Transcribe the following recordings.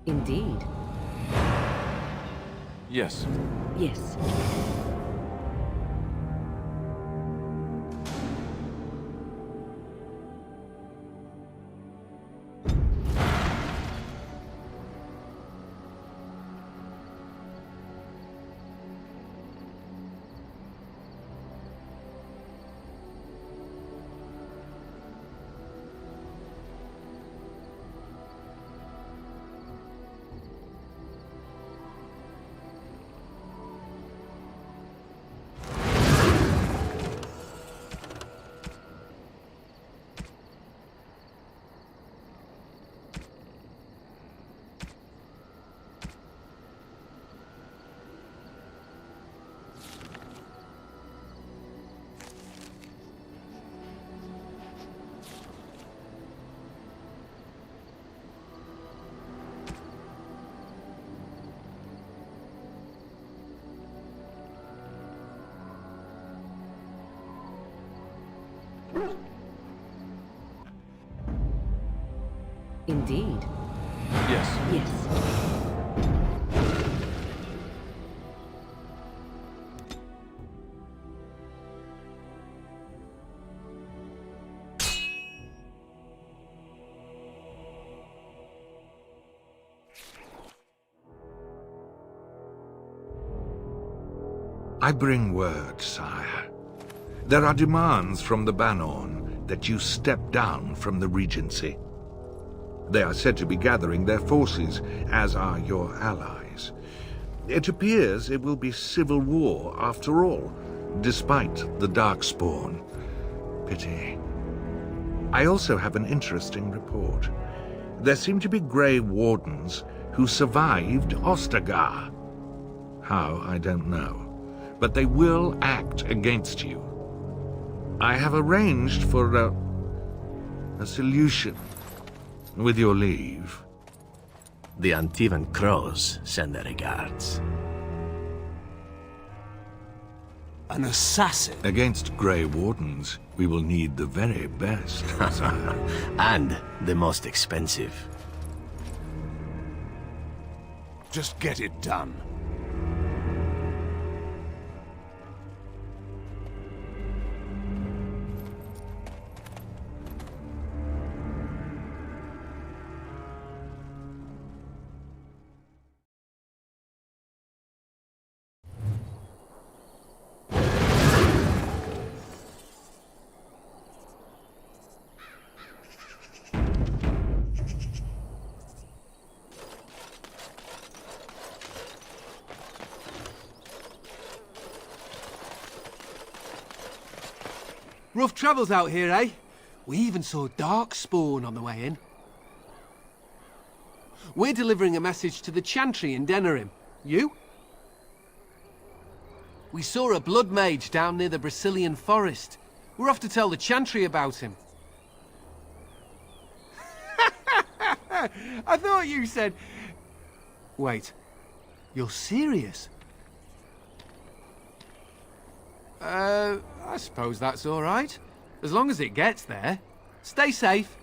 Indeed. Yes. Yes. Indeed. Yes. Yes. I bring word, sire. There are demands from the Banorn that you step down from the Regency. They are said to be gathering their forces, as are your allies. It appears it will be civil war after all, despite the Darkspawn. Pity. I also have an interesting report. There seem to be Grey Wardens who survived Ostagar. How, I don't know. But they will act against you. I have arranged for a solution, with your leave. The Antivan Crows send their regards. An assassin? Against Grey Wardens, we will need the very best, sire. And the most expensive. Just get it done. Rough travels out here, eh? We even saw Darkspawn on the way in. We're delivering a message to the Chantry in Denerim. You? We saw a blood mage down near the Brazilian forest. We're off to tell the Chantry about him. I thought you said... Wait. You're serious? I suppose that's all right. As long as it gets there. Stay safe.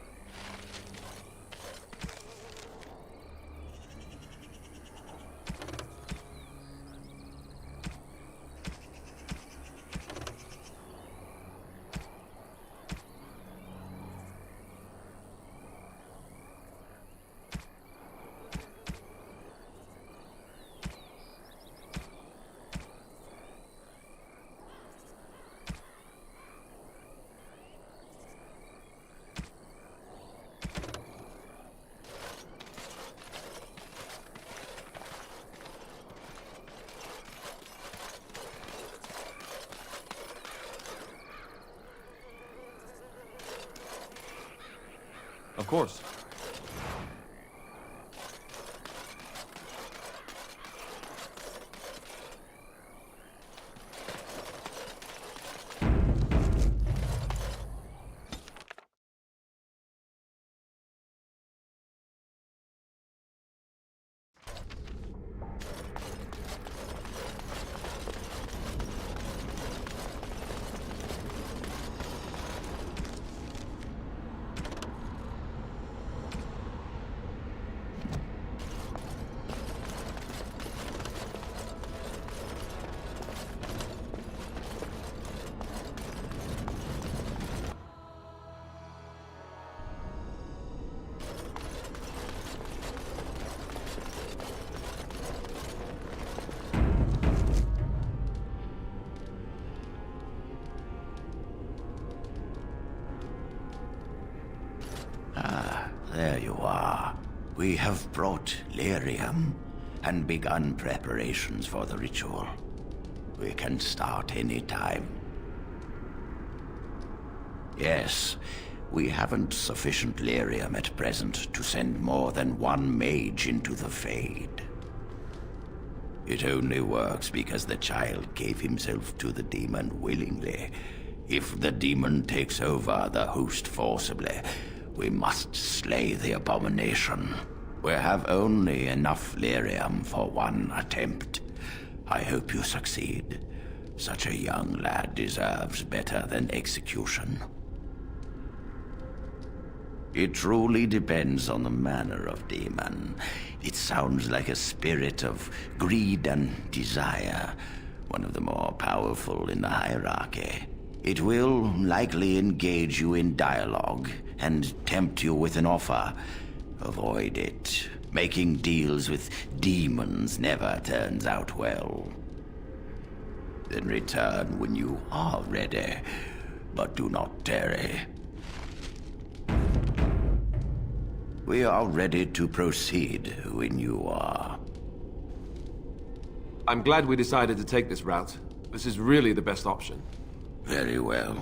Of course. you are. We have brought lyrium and begun preparations for the ritual. We can start any time. Yes, we haven't sufficient lyrium at present to send more than one mage into the Fade. It only works because the child gave himself to the demon willingly. If the demon takes over the host forcibly, we must slay the abomination. We have only enough lyrium for one attempt. I hope you succeed. Such a young lad deserves better than execution. It truly depends on the manner of demon. It sounds like a spirit of greed and desire, one of the more powerful in the hierarchy. It will likely engage you in dialogue and tempt you with an offer. Avoid it. Making deals with demons never turns out well. Then return when you are ready, but do not tarry. We are ready to proceed when you are. I'm glad we decided to take this route. This is really the best option. Very well.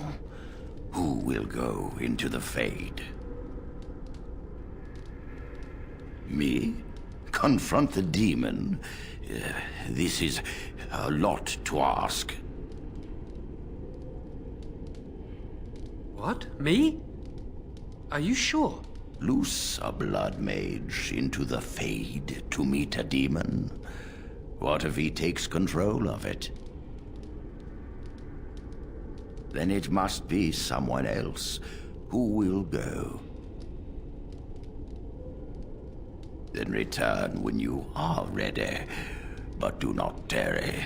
Who will go into the Fade? Me? Confront the demon? This is a lot to ask. What? Me? Are you sure? Loose a blood mage into the Fade to meet a demon? What if he takes control of it? Then it must be someone else. Who will go? Then return when you are ready, but do not tarry.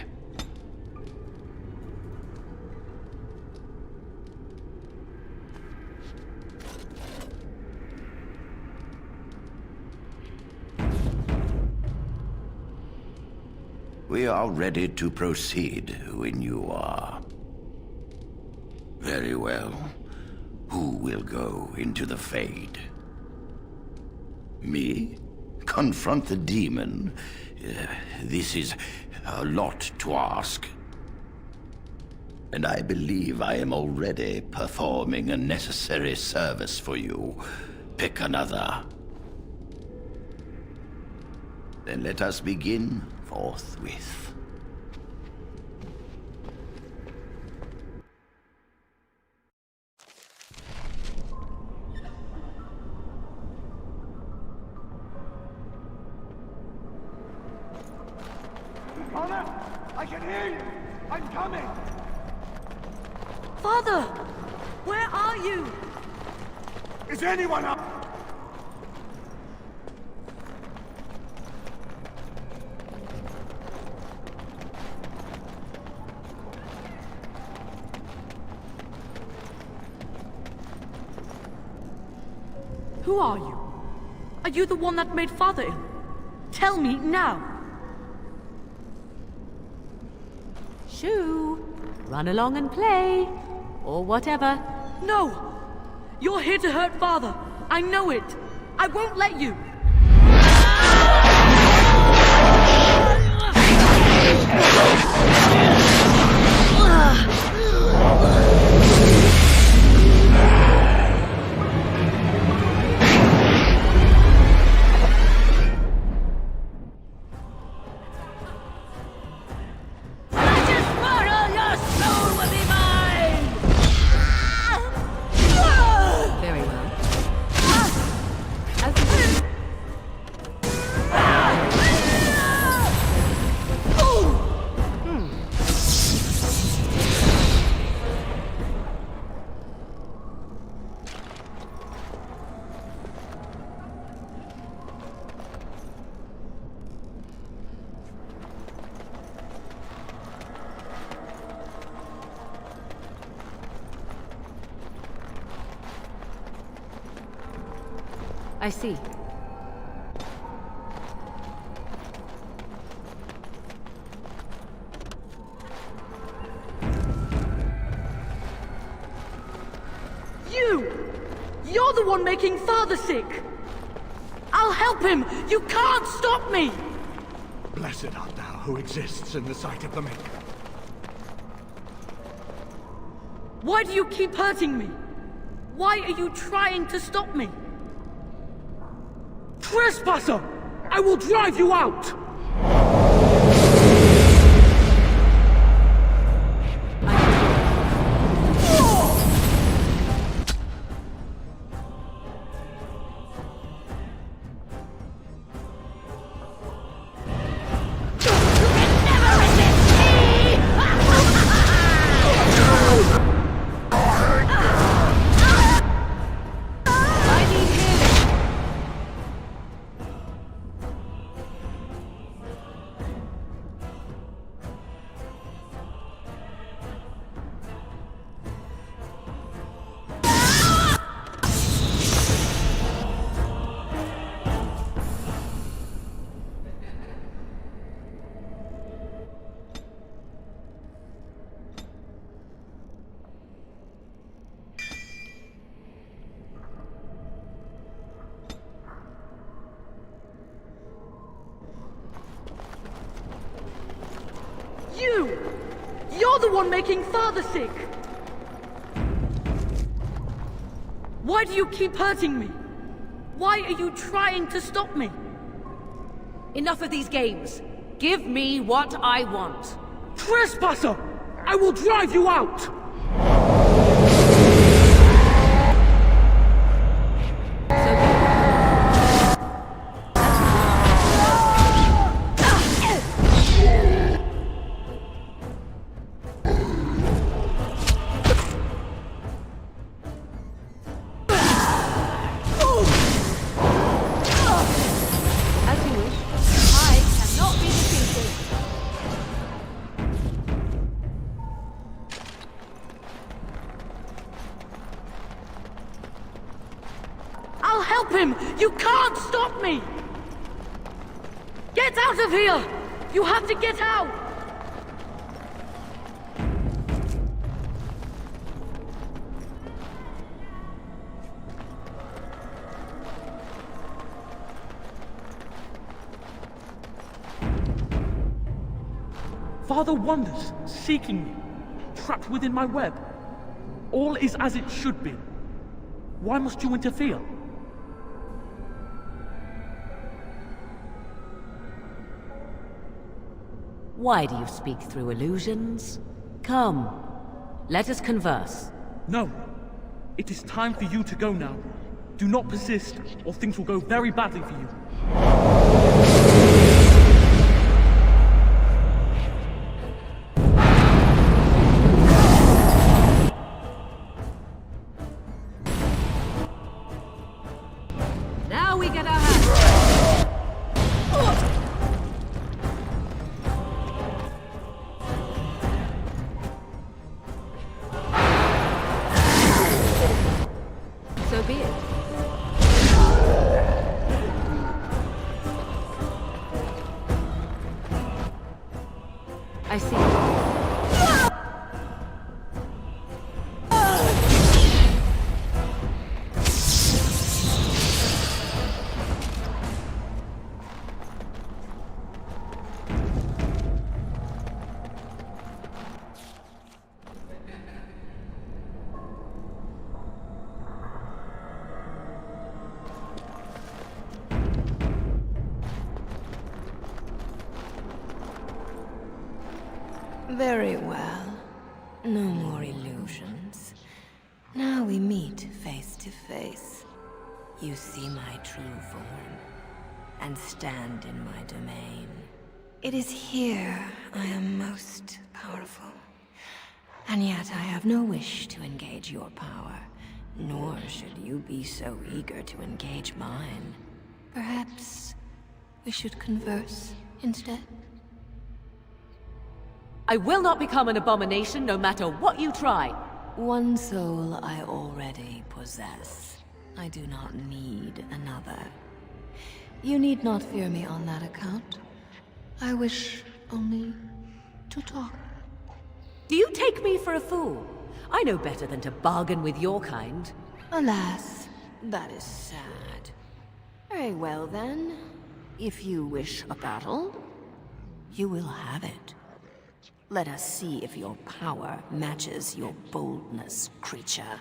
We are ready to proceed when you are. Very well. Who will go into the Fade? Me? Confront the demon? This is a lot to ask. And I believe I am already performing a necessary service for you. Pick another. Then let us begin forthwith. Father, I can hear you. I'm coming. Father! Where are you? Is anyone up? Who are you? Are you the one that made Father ill? Tell me now! Shoo! Run along and play. Or whatever. No! You're here to hurt Father. I know it. I won't let you. Very well. As you wish. I see. You're the one making Father sick! I'll help him! You can't stop me! Blessed art thou who exists in the sight of the Maker. Why do you keep hurting me? Why are you trying to stop me? Trespasser! I will drive you out! You're the one making Father sick! Why do you keep hurting me? Why are you trying to stop me? Enough of these games. Give me what I want. Trespasser! I will drive you out! I'll help him! You can't stop me! Get out of here! You have to get out! Father wanders, seeking me, trapped within my web. All is as it should be. Why must you interfere? Why do you speak through illusions? Come, let us converse. No. It is time for you to go now. Do not persist, or things will go very badly for you. Now we get our hands. So be it. I see. Very well. No more illusions. Now we meet face to face. You see my true form, and stand in my domain. It is here I am most powerful. And yet I have no wish to engage your power, nor should you be so eager to engage mine. Perhaps we should converse instead? I will not become an abomination no matter what you try. One soul I already possess. I do not need another. You need not fear me on that account. I wish only to talk. Do you take me for a fool? I know better than to bargain with your kind. Alas, that is sad. Very well then. If you wish a battle, you will have it. Let us see if your power matches your boldness, creature.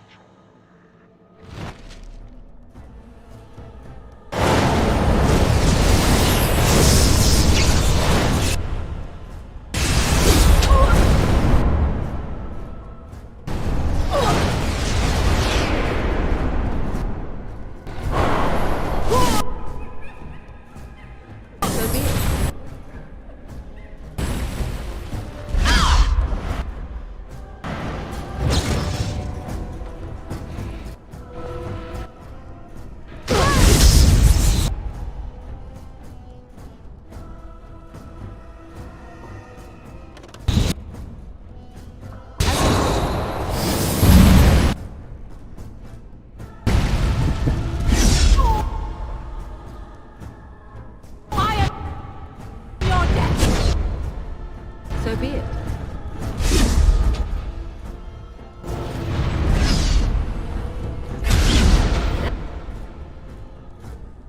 So be it.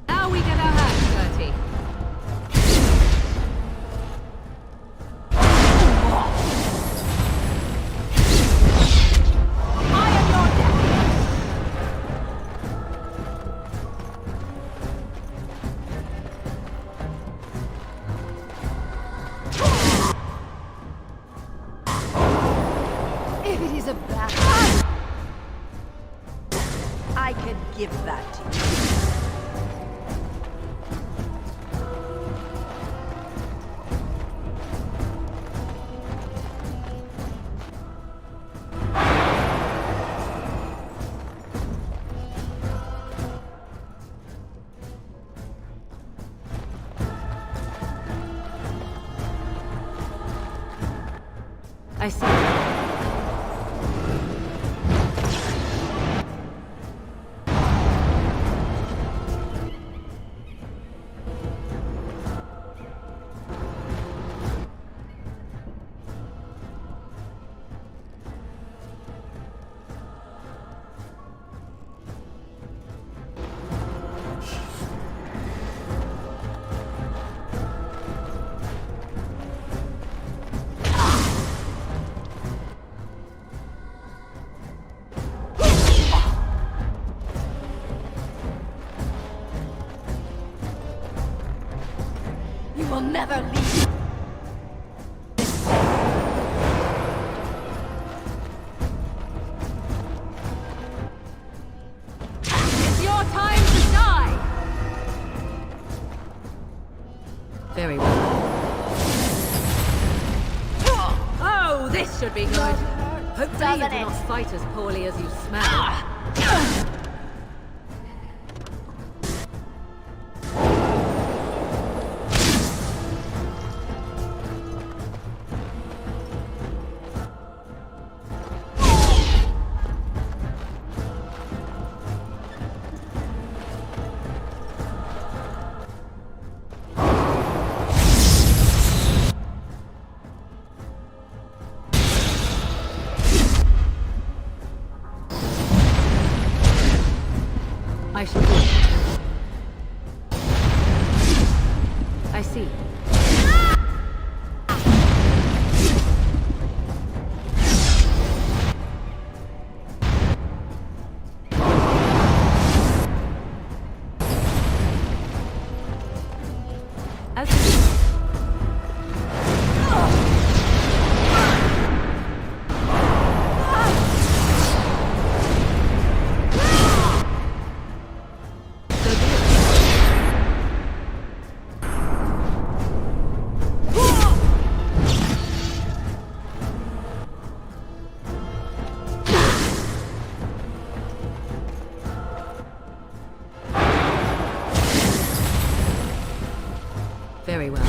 Now we get our hands dirty. I am your death. If it is a battle, I can give that to you. I see. You will never leave. It's your time to die! Very well. Oh, this should be good. Hopefully you do not fight as poorly as you smell. I shall do it. I see. As you see. Very well.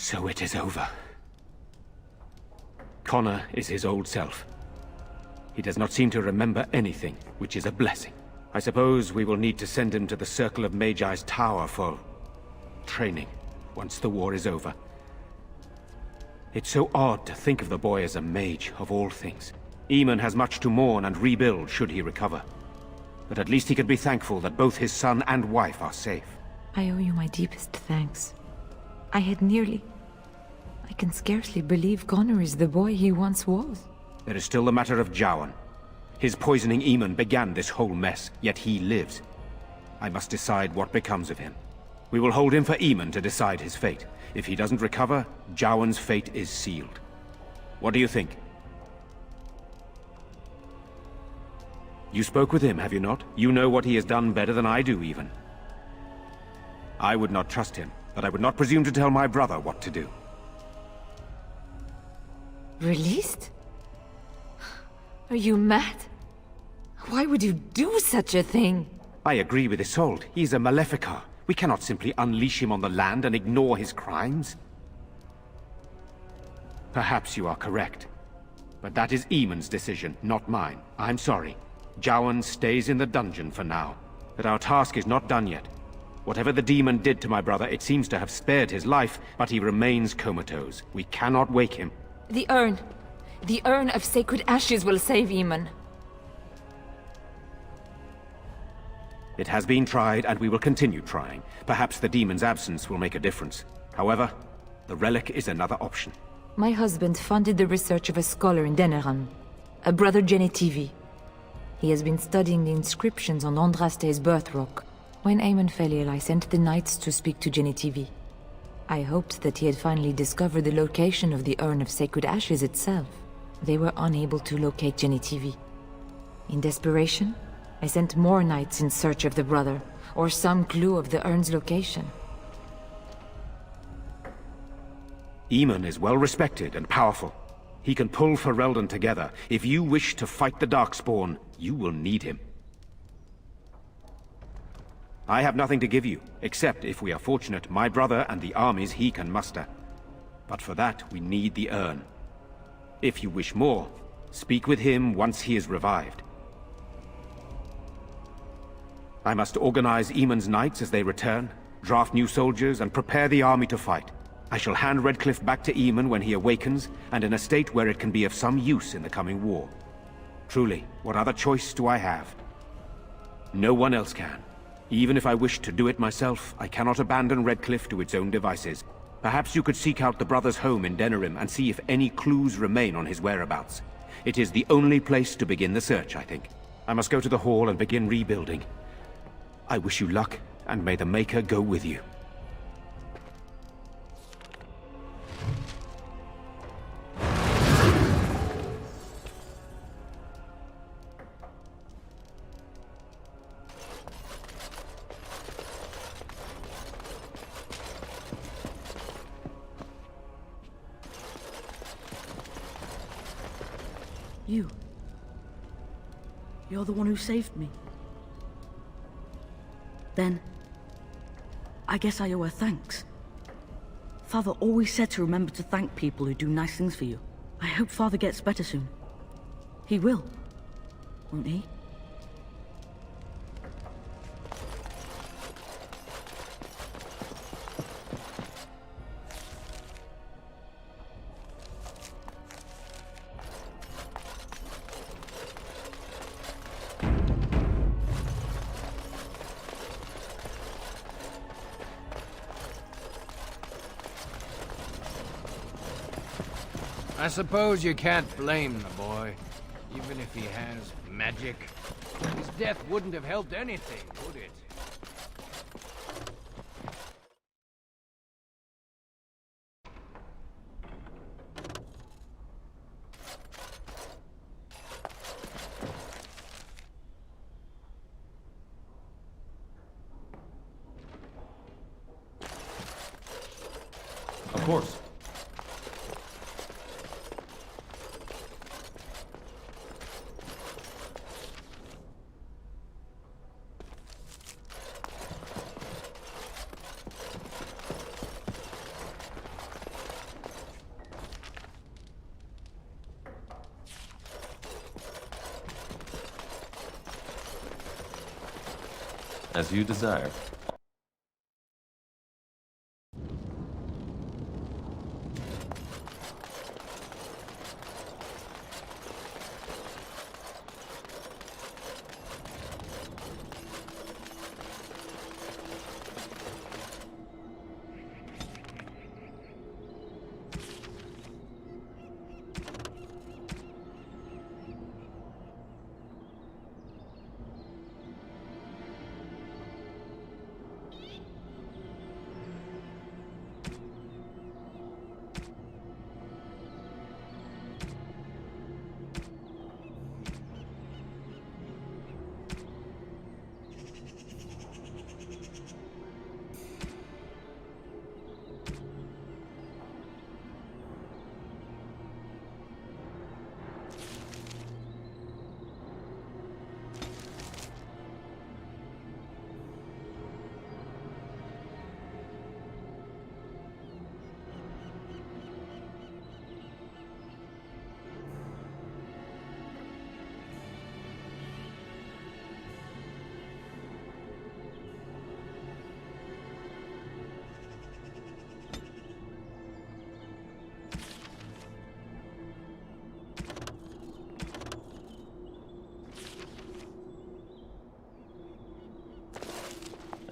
So it is over. Connor is his old self. He does not seem to remember anything, which is a blessing. I suppose we will need to send him to the Circle of Magi's tower for training, once the war is over. It's so odd to think of the boy as a mage, of all things. Eamon has much to mourn and rebuild should he recover. But at least he can be thankful that both his son and wife are safe. I owe you my deepest thanks. I can scarcely believe Connor is the boy he once was. There is still the matter of Jowan. His poisoning Eamon began this whole mess, yet he lives. I must decide what becomes of him. We will hold him for Eamon to decide his fate. If he doesn't recover, Jowan's fate is sealed. What do you think? You spoke with him, have you not? You know what he has done better than I do, even. I would not trust him, but I would not presume to tell my brother what to do. Released? Are you mad? Why would you do such a thing? I agree with Isolde. He's a Maleficar. We cannot simply unleash him on the land and ignore his crimes. Perhaps you are correct. But that is Eamon's decision, not mine. I'm sorry. Jowan stays in the dungeon for now. But our task is not done yet. Whatever the demon did to my brother, it seems to have spared his life, but he remains comatose. We cannot wake him. The urn. The urn of sacred ashes will save Eamon. It has been tried, and we will continue trying. Perhaps the demon's absence will make a difference. However, the relic is another option. My husband funded the research of a scholar in Deneran, a brother Genetivi. He has been studying the inscriptions on Andraste's birth rock. When Eamon fell ill, I sent the knights to speak to Genetivi. I hoped that he had finally discovered the location of the urn of sacred ashes itself. They were unable to locate Genetivi. In desperation, I sent more knights in search of the brother, or some clue of the urn's location. Eamon is well respected and powerful. He can pull Ferelden together. If you wish to fight the Darkspawn, you will need him. I have nothing to give you, except, if we are fortunate, my brother and the armies he can muster. But for that, we need the urn. If you wish more, speak with him once he is revived. I must organize Eamon's knights as they return, draft new soldiers, and prepare the army to fight. I shall hand Redcliffe back to Eamon when he awakens, and in a state where it can be of some use in the coming war. Truly, what other choice do I have? No one else can. Even if I wish to do it myself, I cannot abandon Redcliffe to its own devices. Perhaps you could seek out the brother's home in Denerim and see if any clues remain on his whereabouts. It is the only place to begin the search, I think. I must go to the hall and begin rebuilding. I wish you luck, and may the Maker go with you. You're the one who saved me. Then, I guess I owe her thanks. Father always said to remember to thank people who do nice things for you. I hope Father gets better soon. He will, won't he? I suppose you can't blame the boy, even if he has magic. His death wouldn't have helped anything, would it? Of course. As you desire.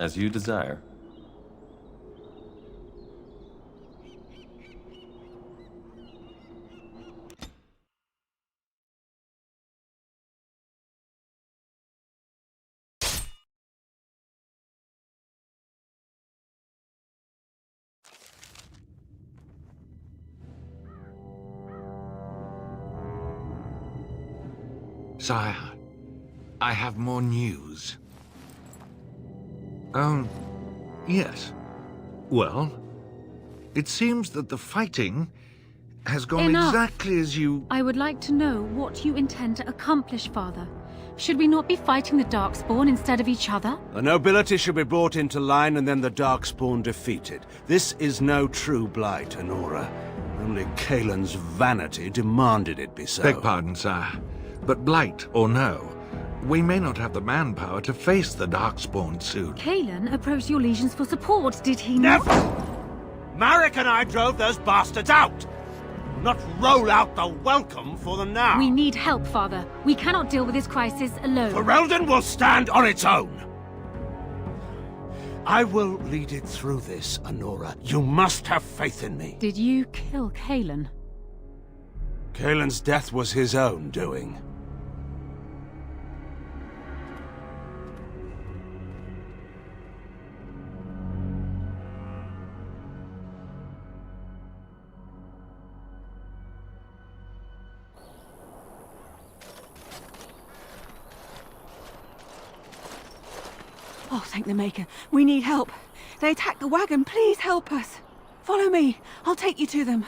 As you desire. Sire, I have more news. Yes. Well, it seems that the fighting has gone Enough. exactly as you... I would like to know what you intend to accomplish, Father. Should we not be fighting the Darkspawn instead of each other? The nobility should be brought into line and then the Darkspawn defeated. This is no true blight, Honora. Only Kaelin's vanity demanded it be so. Beg pardon, sire. But blight or no, we may not have the manpower to face the Darkspawn soon. Kaelin approached your legions for support, did he not? Never! Marek and I drove those bastards out! Not roll out the welcome for them now! We need help, Father. We cannot deal with this crisis alone. Ferelden will stand on its own! I will lead it through this, Honora. You must have faith in me. Did you kill Kaelin? Kaelin's death was his own doing. Oh, thank the Maker. We need help. They attacked the wagon. Please help us. Follow me. I'll take you to them.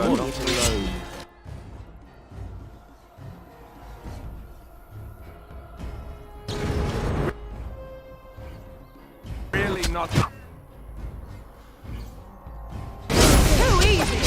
You're not alone. Really not. Too easy!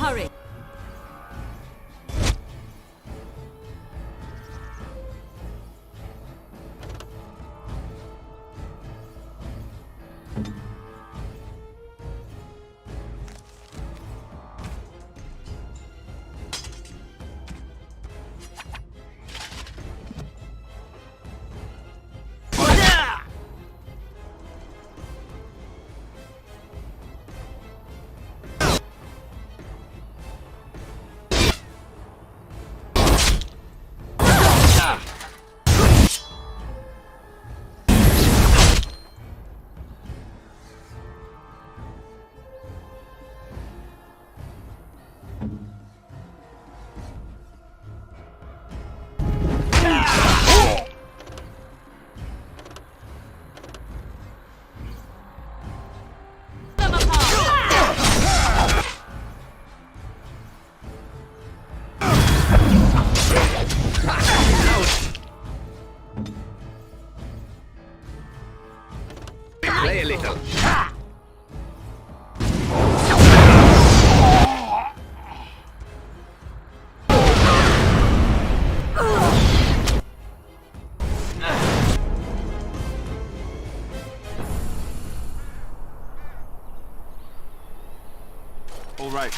Hurry. Play a little. All right.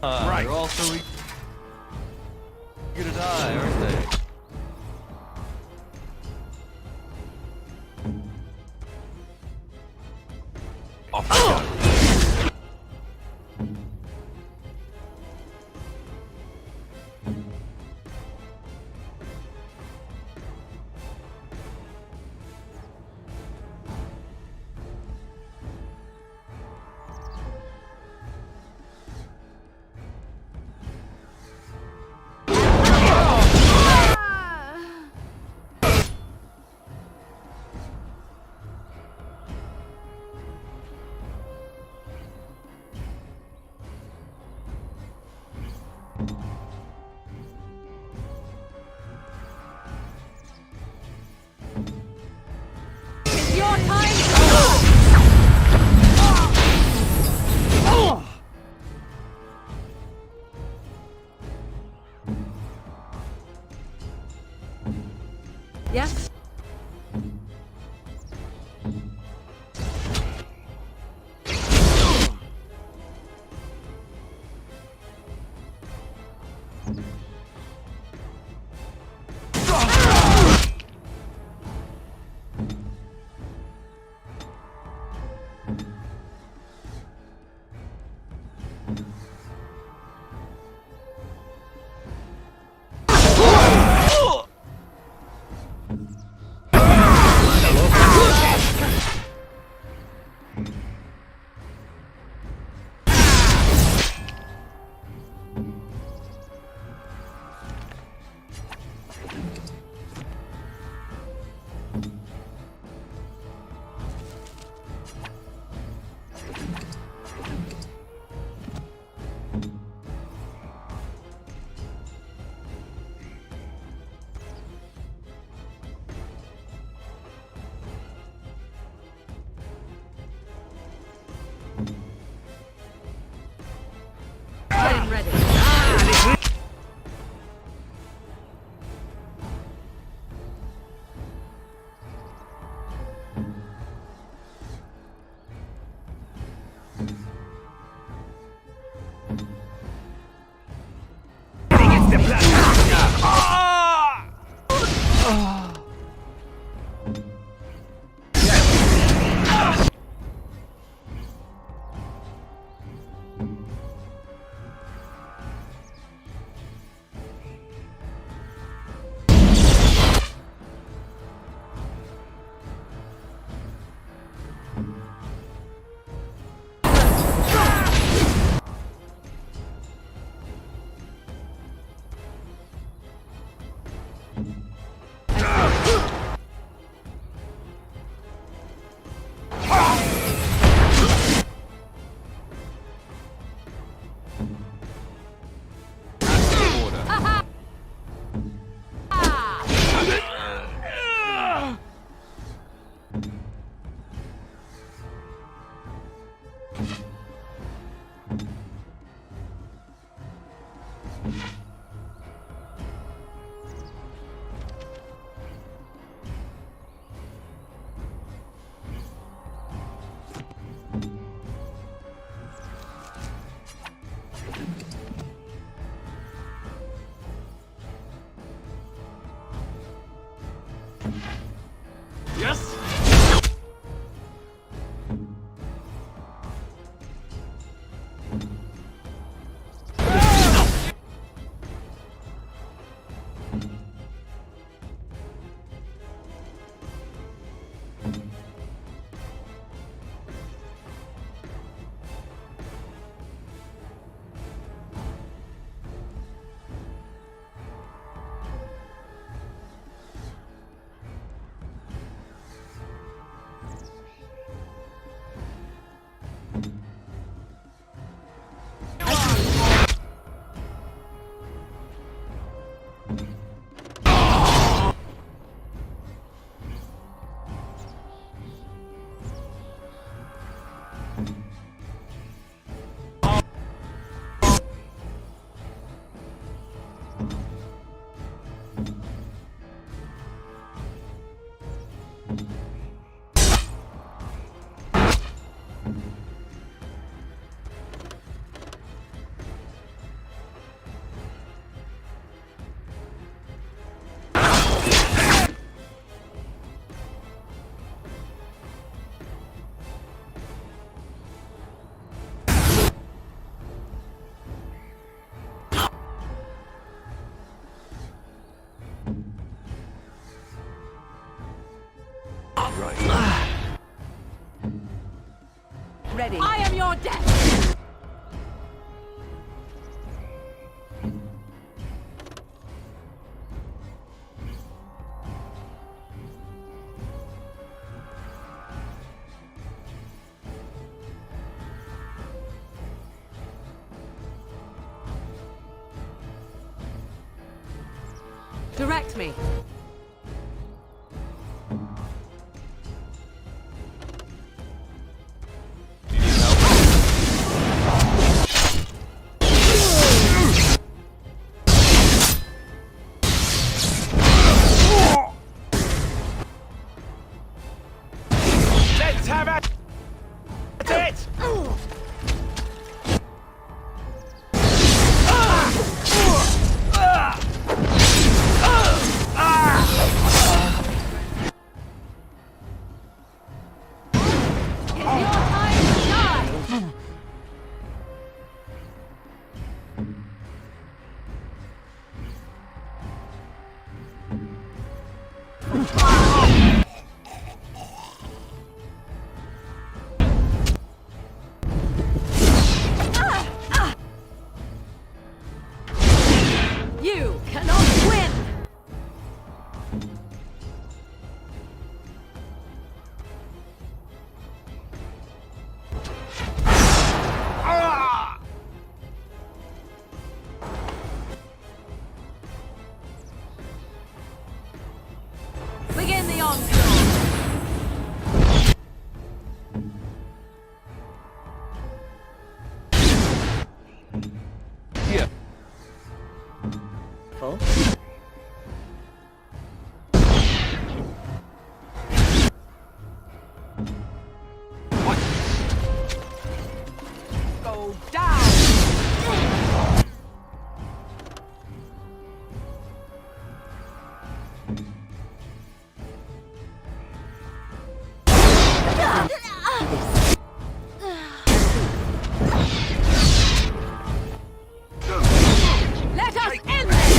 Right. They're all so eager to die, aren't they? Off we go. Ready. I am your death! Direct me. You cannot win! Begin the onslaught! Yeah. Full? Go down! Let us end this!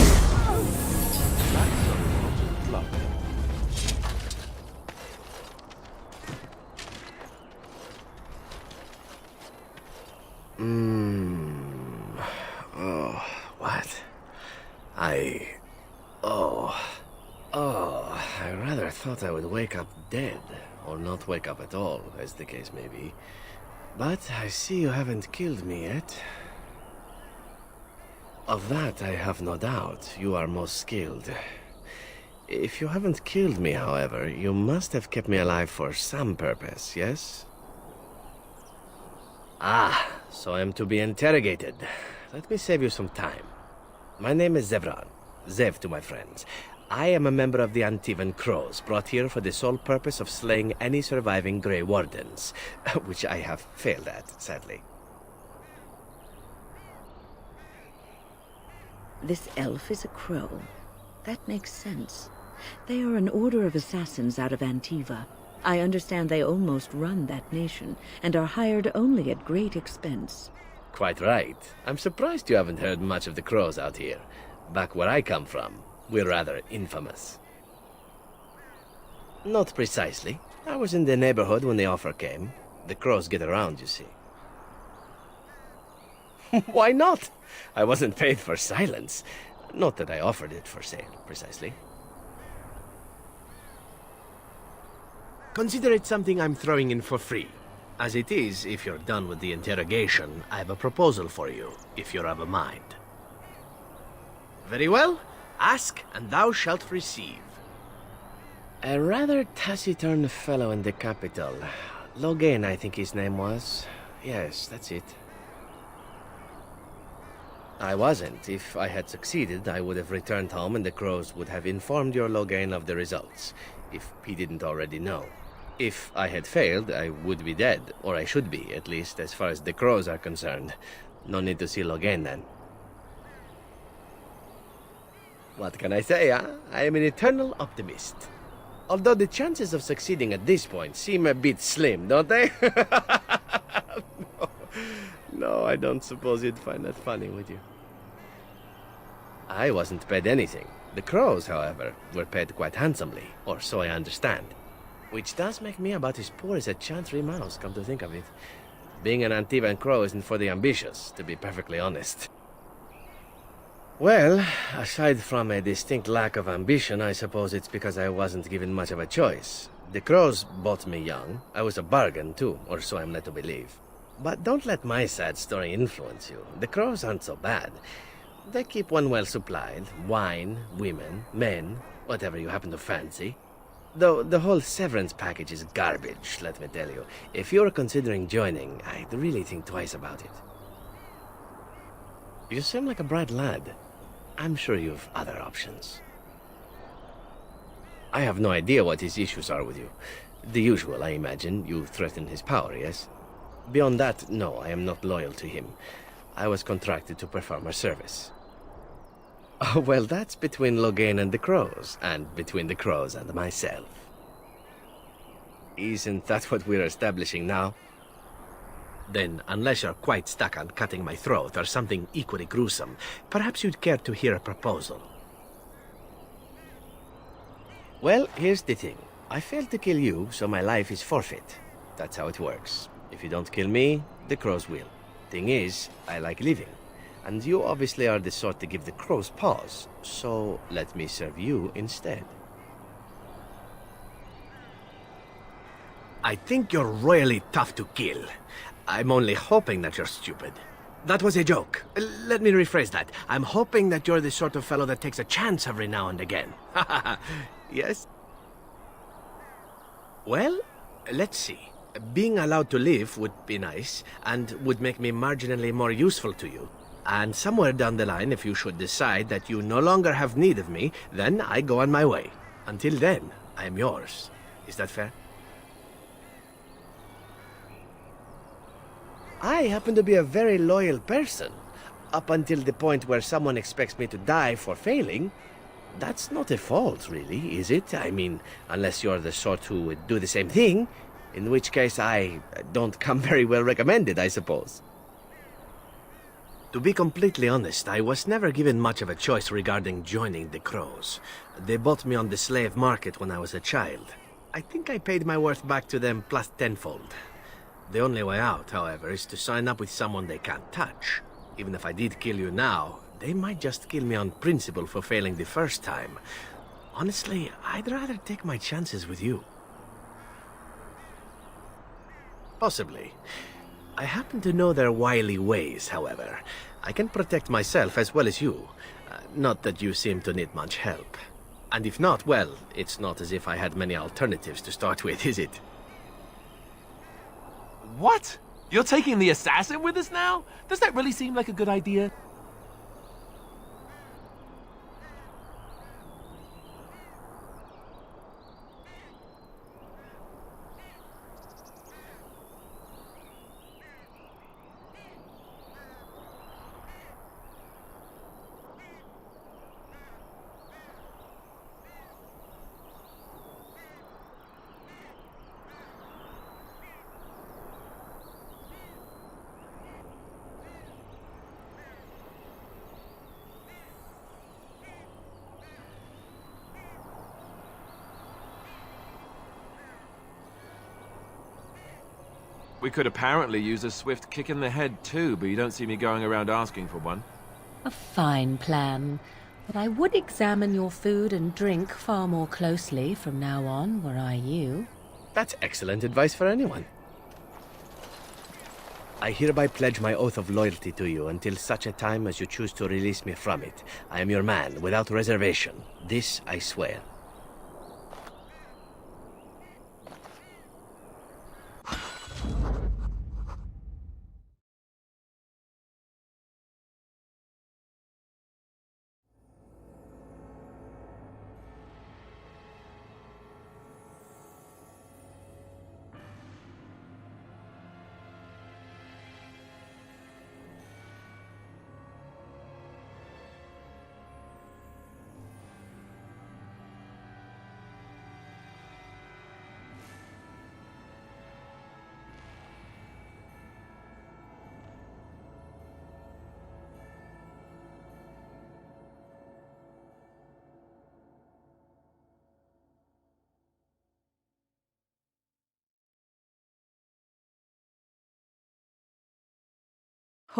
Oh, what? I rather thought I would wake up dead, or not wake up at all, as the case may be. But I see you haven't killed me yet. Of that I have no doubt. You are most skilled. If you haven't killed me, however, you must have kept me alive for some purpose, yes? Ah, so I am to be interrogated. Let me save you some time. My name is Zevran. Zev to my friends. I am a member of the Antivan Crows, brought here for the sole purpose of slaying any surviving Grey Wardens, which I have failed at, sadly. This elf is a crow. That makes sense. They are an order of assassins out of Antiva. I understand they almost run that nation, and are hired only at great expense. Quite right. I'm surprised you haven't heard much of the Crows out here. Back where I come from, we're rather infamous. Not precisely. I was in the neighborhood when the offer came. The Crows get around, you see. Why not? I wasn't paid for silence. Not that I offered it for sale, precisely. Consider it something I'm throwing in for free. As it is, if you're done with the interrogation, I have a proposal for you, if you're of a mind. Very well. Ask, and thou shalt receive. A rather taciturn fellow in the capital. Logain, I think his name was. Yes, that's it. I wasn't. If I had succeeded, I would have returned home and the crows would have informed your Logain of the results, if he didn't already know. If I had failed, I would be dead, or I should be, at least as far as the crows are concerned. No need to see Logain then. What can I say, huh? I am an eternal optimist. Although the chances of succeeding at this point seem a bit slim, don't they? No, I don't suppose you'd find that funny, would you? I wasn't paid anything. The crows, however, were paid quite handsomely, or so I understand. Which does make me about as poor as a chantry mouse, come to think of it. Being an Antivan crow isn't for the ambitious, to be perfectly honest. Well, aside from a distinct lack of ambition, I suppose it's because I wasn't given much of a choice. The crows bought me young. I was a bargain, too, or so I'm led to believe. But don't let my sad story influence you. The crows aren't so bad. They keep one well supplied. Wine, women, men, whatever you happen to fancy. Though the whole severance package is garbage, let me tell you. If you're considering joining, I'd really think twice about it. You seem like a bright lad. I'm sure you've other options. I have no idea what his issues are with you. The usual, I imagine. You threaten his power, yes? Beyond that, no, I am not loyal to him. I was contracted to perform a service. Oh, well, that's between Logain and the crows, and between the crows and myself. Isn't that what we're establishing now? Then, unless you're quite stuck on cutting my throat or something equally gruesome, perhaps you'd care to hear a proposal. Well, here's the thing. I failed to kill you, so my life is forfeit. That's how it works. If you don't kill me, the crows will. Thing is, I like living. And you obviously are the sort to give the crows pause, so let me serve you instead. I think you're royally tough to kill. I'm only hoping that you're stupid. That was a joke. Let me rephrase that. I'm hoping that you're the sort of fellow that takes a chance every now and again. Yes? Well, let's see. Being allowed to live would be nice, and would make me marginally more useful to you. And somewhere down the line, if you should decide that you no longer have need of me, then I go on my way. Until then, I am yours. Is that fair? I happen to be a very loyal person. Up until the point where someone expects me to die for failing. That's not a fault, really, is it? I mean, unless you're the sort who would do the same thing. In which case, I don't come very well recommended, I suppose. To be completely honest, I was never given much of a choice regarding joining the crows. They bought me on the slave market when I was a child. I think I paid my worth back to them plus tenfold. The only way out, however, is to sign up with someone they can't touch. Even if I did kill you now, they might just kill me on principle for failing the first time. Honestly, I'd rather take my chances with you. Possibly. I happen to know their wily ways, however. I can protect myself as well as you. Not that you seem to need much help. And if not, well, it's not as if I had many alternatives to start with, is it? What? You're taking the assassin with us now? Does that really seem like a good idea? We could apparently use a swift kick in the head too, but you don't see me going around asking for one. A fine plan. But I would examine your food and drink far more closely from now on, were I you. That's excellent advice for anyone. I hereby pledge my oath of loyalty to you until such a time as you choose to release me from it. I am your man, without reservation. This I swear.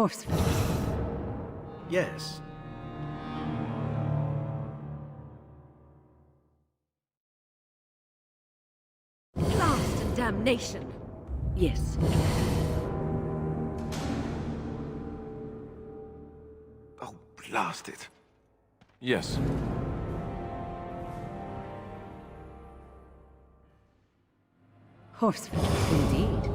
Horseful. Yes. Blast and damnation! Yes. Oh, blast it. Yes. Horseful, indeed.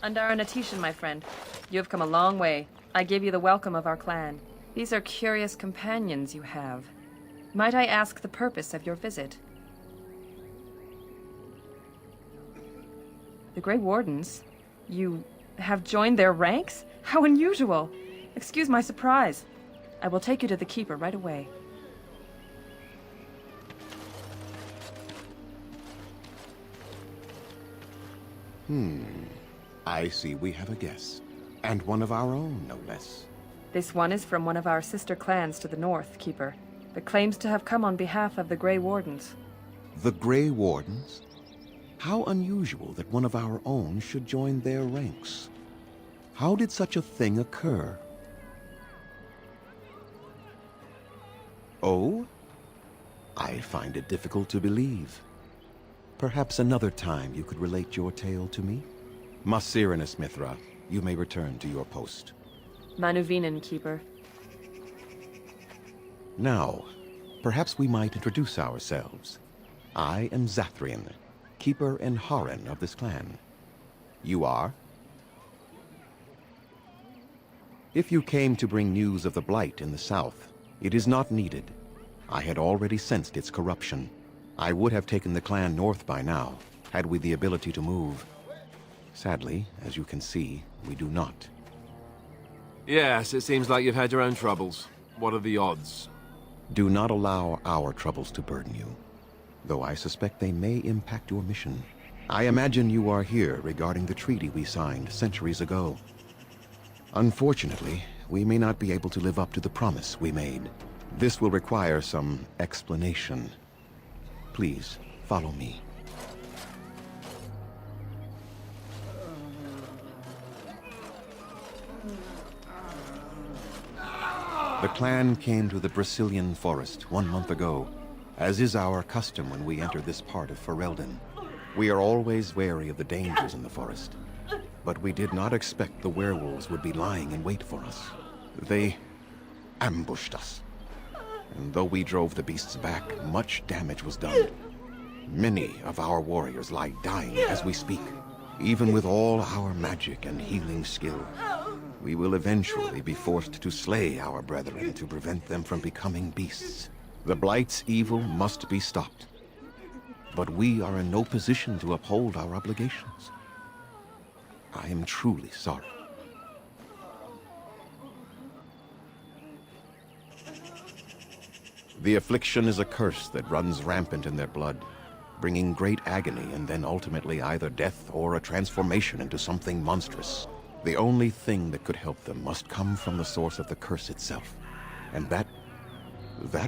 Andara Natishan, my friend. You have come a long way. I give you the welcome of our clan. These are curious companions you have. Might I ask the purpose of your visit? The Grey Wardens? You have joined their ranks? How unusual! Excuse my surprise. I will take you to the Keeper right away. I see we have a guest. And one of our own, no less. This one is from one of our sister clans to the north, Keeper, but claims to have come on behalf of the Grey Wardens. The Grey Wardens? How unusual that one of our own should join their ranks. How did such a thing occur? Oh? I find it difficult to believe. Perhaps another time you could relate your tale to me? Masirinus Mithra, you may return to your post. Manuvinen, Keeper. Now, perhaps we might introduce ourselves. I am Zathrian, Keeper and Haran of this clan. You are? If you came to bring news of the Blight in the south, it is not needed. I had already sensed its corruption. I would have taken the clan north by now, had we the ability to move. Sadly, as you can see, we do not. Yes, it seems like you've had your own troubles. What are the odds? Do not allow our troubles to burden you, though I suspect they may impact your mission. I imagine you are here regarding the treaty we signed centuries ago. Unfortunately, we may not be able to live up to the promise we made. This will require some explanation. Please, follow me. The clan came to the Brazilian forest 1 month ago, as is our custom when we enter this part of Ferelden. We are always wary of the dangers in the forest, but we did not expect the werewolves would be lying in wait for us. They ambushed us, and though we drove the beasts back, much damage was done. Many of our warriors lie dying as we speak. Even with all our magic and healing skill, we will eventually be forced to slay our brethren to prevent them from becoming beasts. The Blight's evil must be stopped. But we are in no position to uphold our obligations. I am truly sorry. The affliction is a curse that runs rampant in their blood, bringing great agony and then ultimately either death or a transformation into something monstrous. The only thing that could help them must come from the source of the curse itself. And that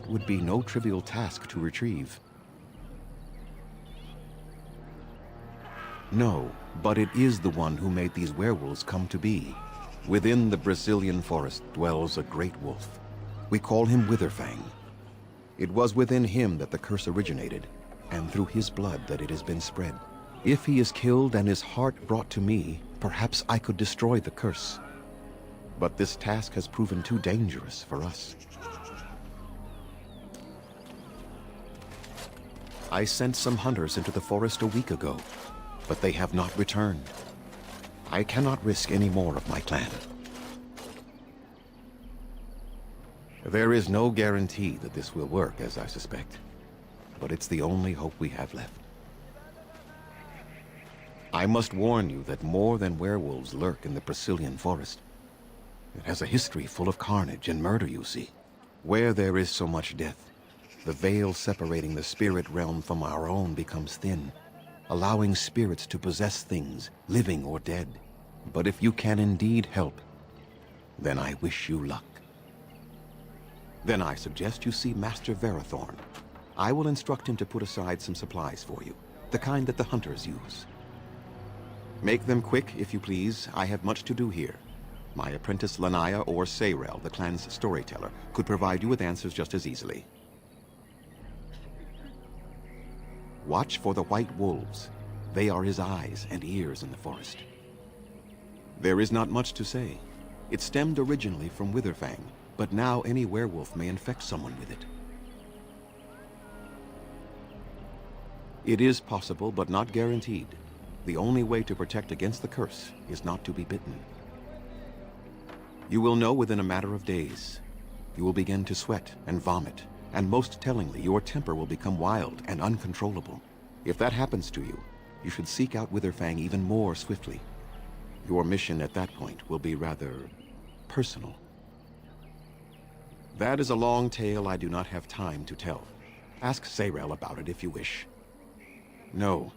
would be no trivial task to retrieve. No, but it is the one who made these werewolves come to be. Within the Brazilian forest dwells a great wolf. We call him Witherfang. It was within him that the curse originated, and through his blood that it has been spread. If he is killed and his heart brought to me, perhaps I could destroy the curse. But this task has proven too dangerous for us. I sent some hunters into the forest a week ago, but they have not returned. I cannot risk any more of my clan. There is no guarantee that this will work, as I suspect, but it's the only hope we have left. I must warn you that more than werewolves lurk in the Brazilian forest. It has a history full of carnage and murder, you see. Where there is so much death, the veil separating the spirit realm from our own becomes thin, allowing spirits to possess things, living or dead. But if you can indeed help, then I wish you luck. Then I suggest you see Master Verathorn. I will instruct him to put aside some supplies for you, the kind that the hunters use. Make them quick, if you please. I have much to do here. My apprentice Lanaya or Sayrel, the clan's storyteller, could provide you with answers just as easily. Watch for the white wolves. They are his eyes and ears in the forest. There is not much to say. It stemmed originally from Witherfang, but now any werewolf may infect someone with it. It is possible, but not guaranteed. The only way to protect against the curse is not to be bitten. You will know within a matter of days. You will begin to sweat and vomit, and most tellingly, your temper will become wild and uncontrollable. If that happens to you, you should seek out Witherfang even more swiftly. Your mission at that point will be rather personal. That is a long tale I do not have time to tell. Ask Sayrel about it if you wish. No,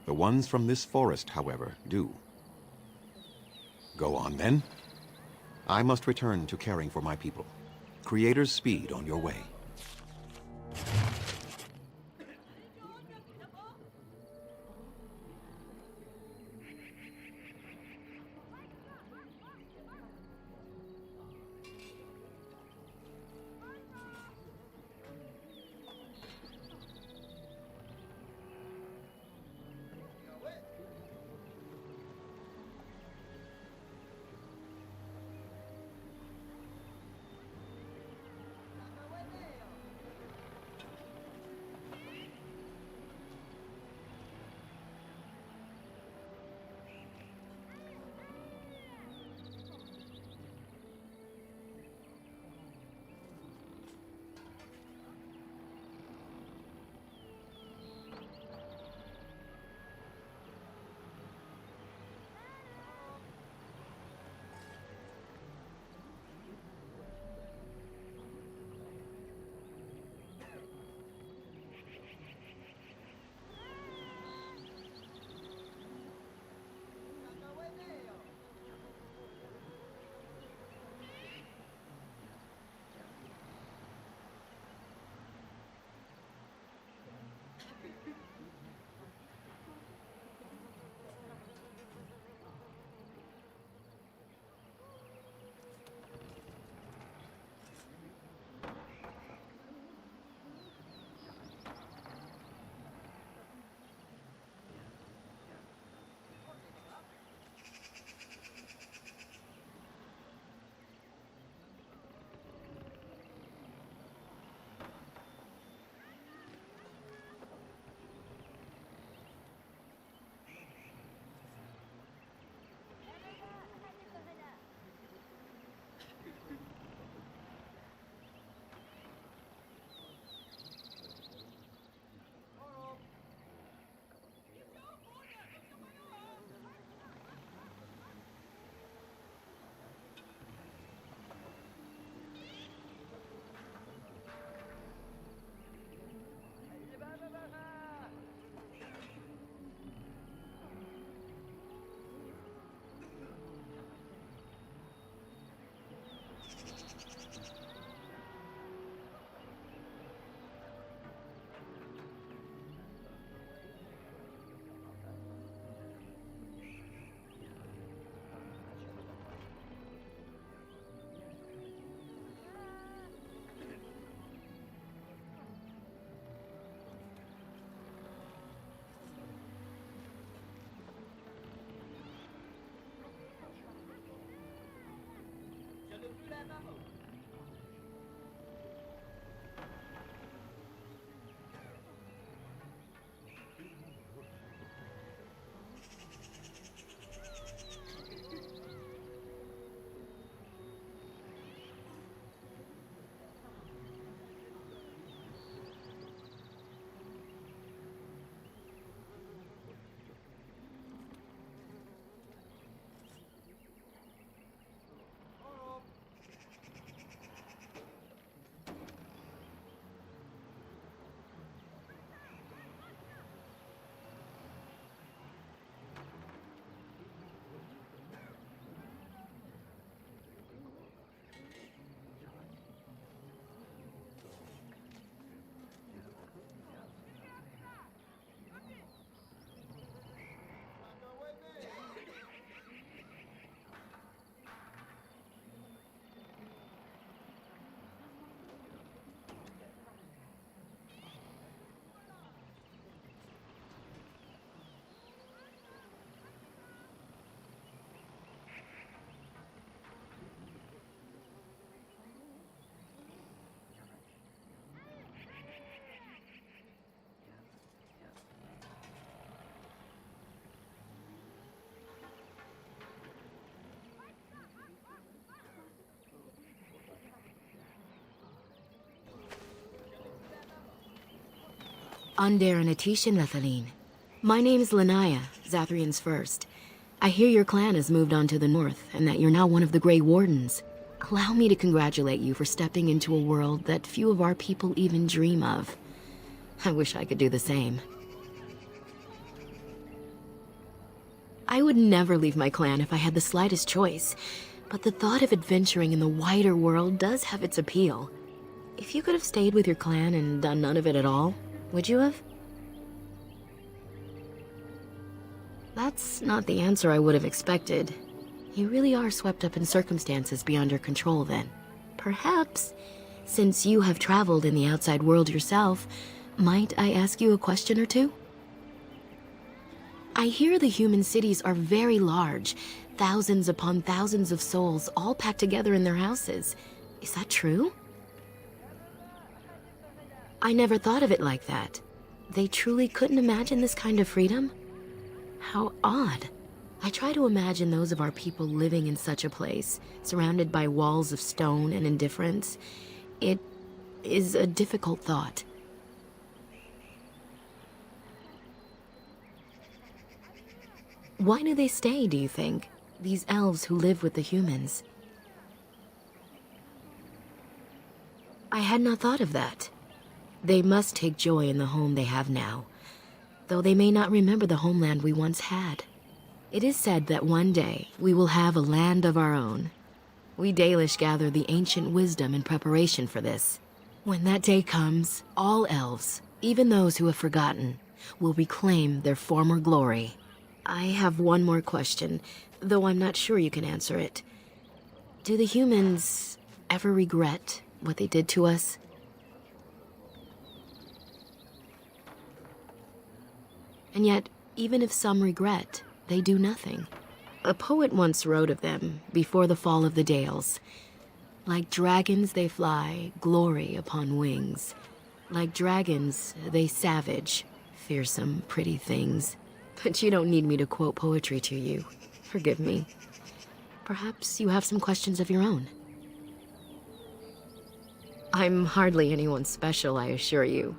the ones from this forest, however, do. Go on then. I must return to caring for my people. Creator's speed on your way. Under an Atishan, Lethaline. My name's Lanaya, Zathrian's first. I hear your clan has moved on to the north, and that you're now one of the Grey Wardens. Allow me to congratulate you for stepping into a world that few of our people even dream of. I wish I could do the same. I would never leave my clan if I had the slightest choice, but the thought of adventuring in the wider world does have its appeal. If you could have stayed with your clan and done none of it at all, would you have? That's not the answer I would have expected. You really are swept up in circumstances beyond your control, then. Perhaps, since you have traveled in the outside world yourself, might I ask you a question or two? I hear the human cities are very large, thousands upon thousands of souls all packed together in their houses. Is that true? I never thought of it like that. They truly couldn't imagine this kind of freedom? How odd. I try to imagine those of our people living in such a place, surrounded by walls of stone and indifference. It is a difficult thought. Why do they stay, do you think? These elves who live with the humans. I had not thought of that. They must take joy in the home they have now, though they may not remember the homeland we once had. It is said that one day we will have a land of our own. We Dalish gather the ancient wisdom in preparation for this. When that day comes, all elves, even those who have forgotten, will reclaim their former glory. I have one more question, though I'm not sure you can answer it. Do the humans ever regret what they did to us? And yet, even if some regret, they do nothing. A poet once wrote of them, before the fall of the Dales. Like dragons they fly, glory upon wings. Like dragons, they savage, fearsome, pretty things. But you don't need me to quote poetry to you. Forgive me. Perhaps you have some questions of your own. I'm hardly anyone special, I assure you.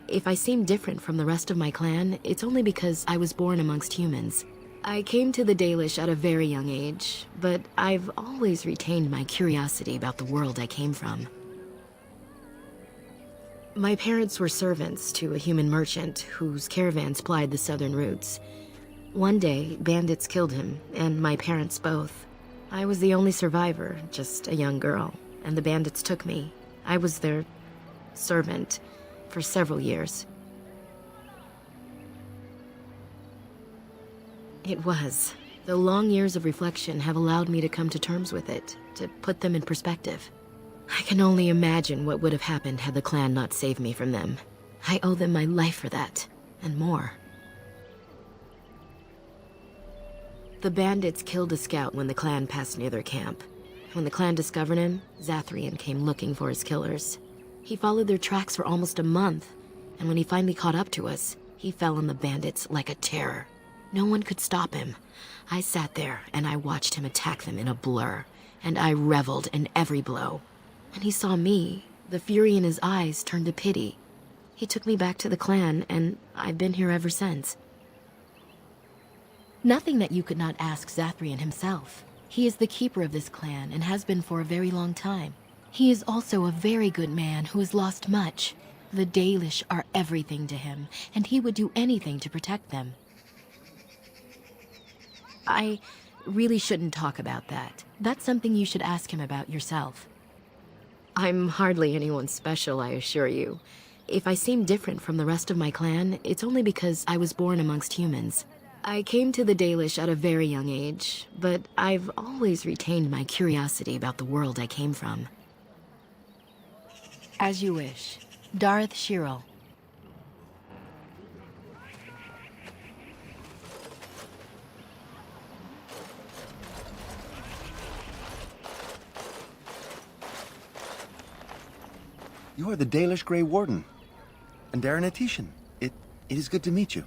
If I seem different from the rest of my clan, it's only because I was born amongst humans. I came to the Dalish at a very young age, but I've always retained my curiosity about the world I came from. My parents were servants to a human merchant whose caravans plied the southern routes. One day, bandits killed him, and my parents both. I was the only survivor, just a young girl, and the bandits took me. I was their servant for several years. It was. The long years of reflection have allowed me to come to terms with it, to put them in perspective. I can only imagine what would have happened had the clan not saved me from them. I owe them my life for that, and more. The bandits killed a scout when the clan passed near their camp. When the clan discovered him, Zathrian came looking for his killers. He followed their tracks for almost a month, and when he finally caught up to us, he fell on the bandits like a terror. No one could stop him. I sat there and I watched him attack them in a blur, and I reveled in every blow. When he saw me, the fury in his eyes turned to pity. He took me back to the clan, and I've been here ever since. Nothing that you could not ask Zathrian himself. He is the keeper of this clan and has been for a very long time. He is also a very good man who has lost much. The Dalish are everything to him, and he would do anything to protect them. I really shouldn't talk about that. That's something you should ask him about yourself. I'm hardly anyone special, I assure you. If I seem different from the rest of my clan, it's only because I was born amongst humans. I came to the Dalish at a very young age, but I've always retained my curiosity about the world I came from. As you wish. Darth Shiro. You are the Dalish Grey Warden, and Darren Atishan. It is good to meet you.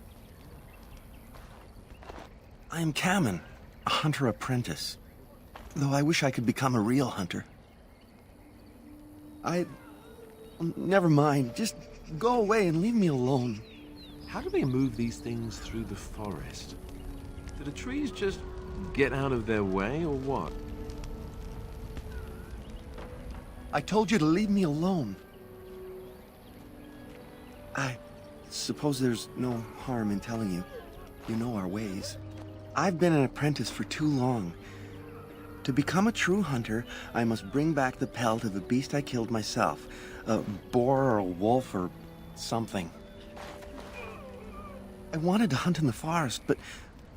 I am Kamen, a hunter apprentice, though I wish I could become a real hunter. Never mind, just go away and leave me alone. How do they move these things through the forest? Do the trees just get out of their way, or what? I told you to leave me alone. I suppose there's no harm in telling you. You know our ways. I've been an apprentice for too long. To become a true hunter, I must bring back the pelt of a beast I killed myself. A boar or a wolf or something. I wanted to hunt in the forest, but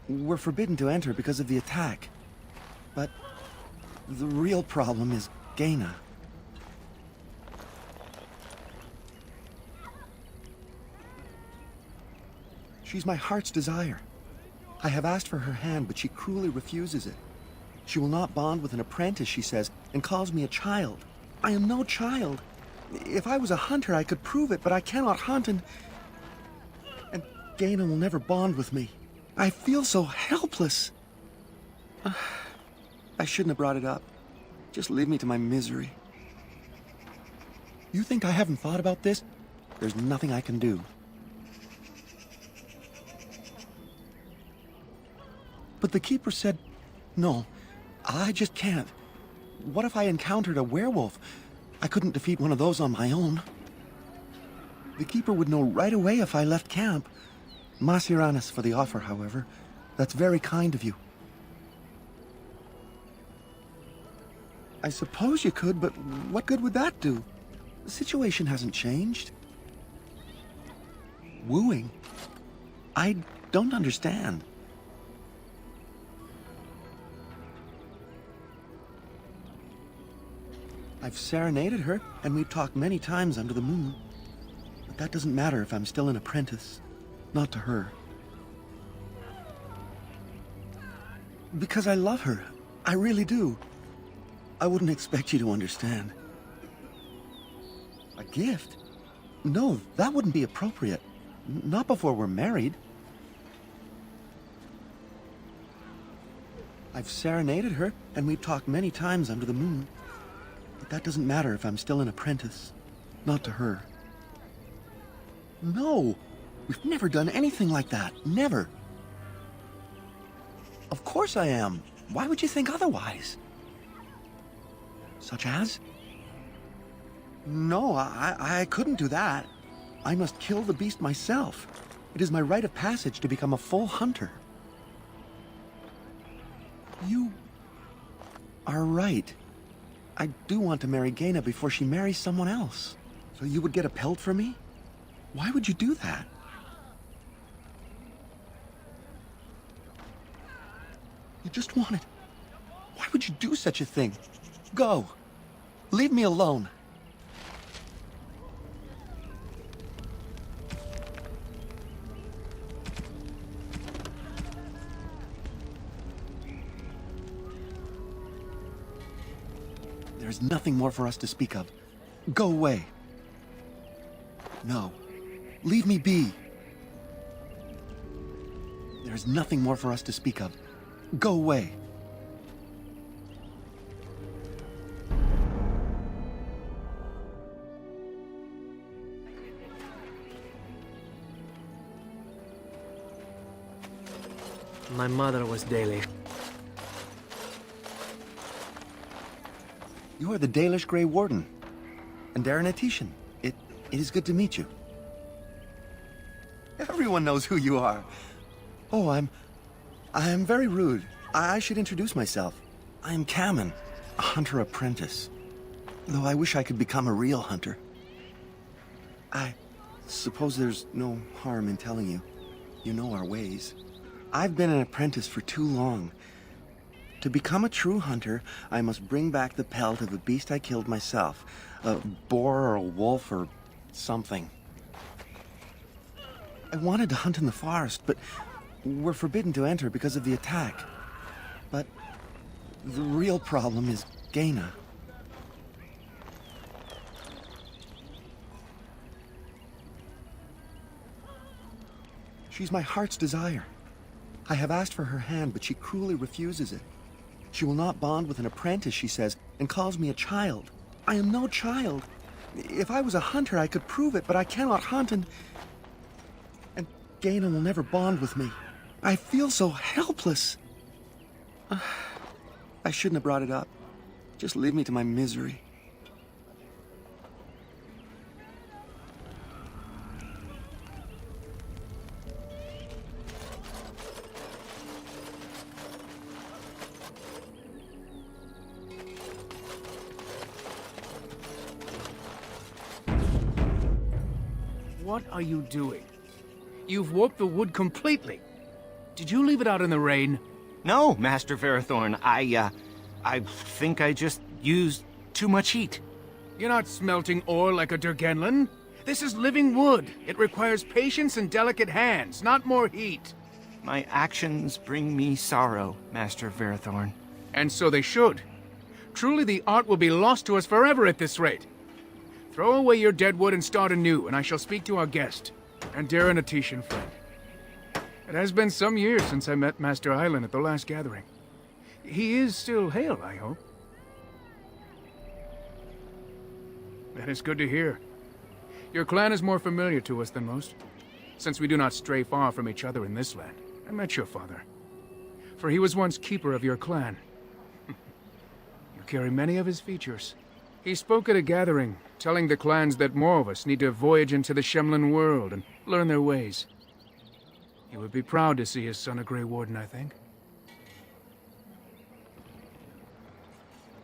we're forbidden to enter because of the attack. But the real problem is Gaina. She's my heart's desire. I have asked for her hand, but she cruelly refuses it. She will not bond with an apprentice, she says, and calls me a child. I am no child. If I was a hunter, I could prove it, but I cannot hunt, and Gaina will never bond with me. I feel so helpless. I shouldn't have brought it up. Just leave me to my misery. You think I haven't thought about this? There's nothing I can do. But the keeper said, no, I just can't. What if I encountered a werewolf? I couldn't defeat one of those on my own. The keeper would know right away if I left camp. Masiranis for the offer, however. That's very kind of you. I suppose you could, but what good would that do? The situation hasn't changed. Wooing? I don't understand. I've serenaded her, and we've talked many times under the moon. But that doesn't matter if I'm still an apprentice. Not to her. Because I love her. I really do. I wouldn't expect you to understand. A gift? No, that wouldn't be appropriate. Not before we're married. I've serenaded her, and we've talked many times under the moon. But that doesn't matter if I'm still an apprentice. Not to her. No! We've never done anything like that. Never. Of course I am. Why would you think otherwise? Such as? No, I couldn't do that. I must kill the beast myself. It is my rite of passage to become a full hunter. You are right. I do want to marry Gaina before she marries someone else. So you would get a pelt for me? Why would you do that? You just want it. Why would you do such a thing? Go. Leave me alone. There's nothing more for us to speak of. Go away. No. Leave me be. There's nothing more for us to speak of. Go away. My mother was Dalish. You are the Dalish Grey Warden. And Daranatishan. It is good to meet you. Everyone knows who you are. Oh, I'm very rude. I should introduce myself. I am Kamen, a hunter apprentice. Though I wish I could become a real hunter. I suppose there's no harm in telling you. You know our ways. I've been an apprentice for too long. To become a true hunter, I must bring back the pelt of a beast I killed myself. A boar or a wolf or something. I wanted to hunt in the forest, but we're forbidden to enter because of the attack. But the real problem is Gaina. She's my heart's desire. I have asked for her hand, but she cruelly refuses it. She will not bond with an apprentice, she says, and calls me a child. I am no child. If I was a hunter, I could prove it, but I cannot hunt, and Gaina will never bond with me. I feel so helpless. I shouldn't have brought it up. Just leave me to my misery. What are you doing? You've warped the wood completely. Did you leave it out in the rain? No, Master Ferrothorn. I think I just used too much heat. You're not smelting ore like a Durgenlan. This is living wood. It requires patience and delicate hands, not more heat. My actions bring me sorrow, Master Ferrothorn. And so they should. Truly the art will be lost to us forever at this rate. Throw away your dead wood and start anew, and I shall speak to our guest, and dear and Atishan friend. It has been some years since I met Master Island at the last gathering. He is still hale, I hope. That is good to hear. Your clan is more familiar to us than most, since we do not stray far from each other in this land. I met your father, for he was once keeper of your clan. You carry many of his features. He spoke at a gathering, telling the clans that more of us need to voyage into the Shemlin world and learn their ways. He would be proud to see his son a Grey Warden, I think.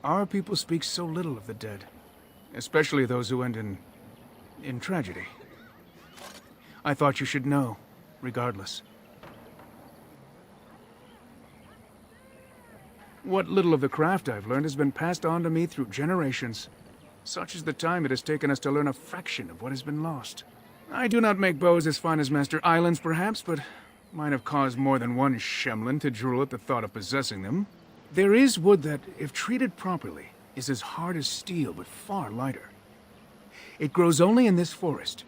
Our people speak so little of the dead, especially those who end in tragedy. I thought you should know, regardless. What little of the craft I've learned has been passed on to me through generations. Such is the time it has taken us to learn a fraction of what has been lost. I do not make bows as fine as Master Island's, perhaps, but might have caused more than one Shemlin to drool at the thought of possessing them. There is wood that, if treated properly, is as hard as steel, but far lighter. It grows only in this forest.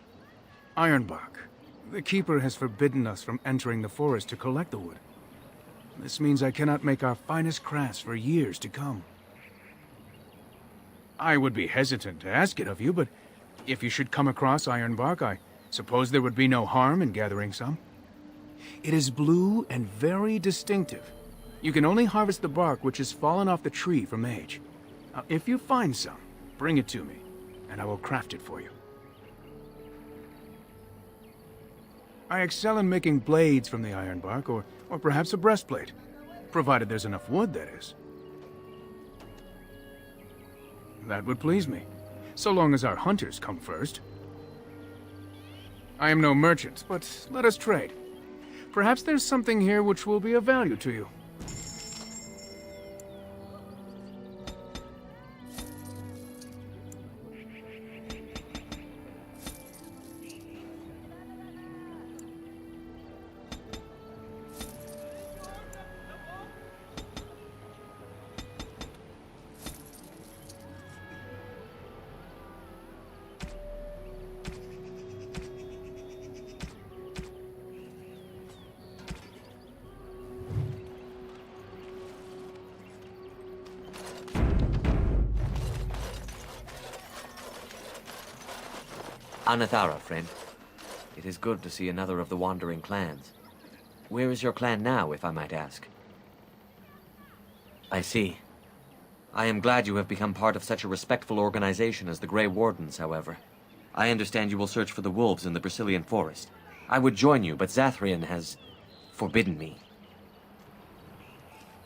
Ironbark. The Keeper has forbidden us from entering the forest to collect the wood. This means I cannot make our finest crafts for years to come. I would be hesitant to ask it of you, but if you should come across ironbark, I suppose there would be no harm in gathering some. It is blue and very distinctive. You can only harvest the bark which has fallen off the tree from age. Now, if you find some, bring it to me, and I will craft it for you. I excel in making blades from the ironbark, or perhaps a breastplate. Provided there's enough wood, that is. That would please me, so long as our hunters come first. I am no merchant, but let us trade. Perhaps there's something here which will be of value to you. Anathara, friend. It is good to see another of the wandering clans. Where is your clan now, if I might ask? I see. I am glad you have become part of such a respectful organization as the Grey Wardens, however. I understand you will search for the wolves in the Brazilian forest. I would join you, but Zathrian has forbidden me.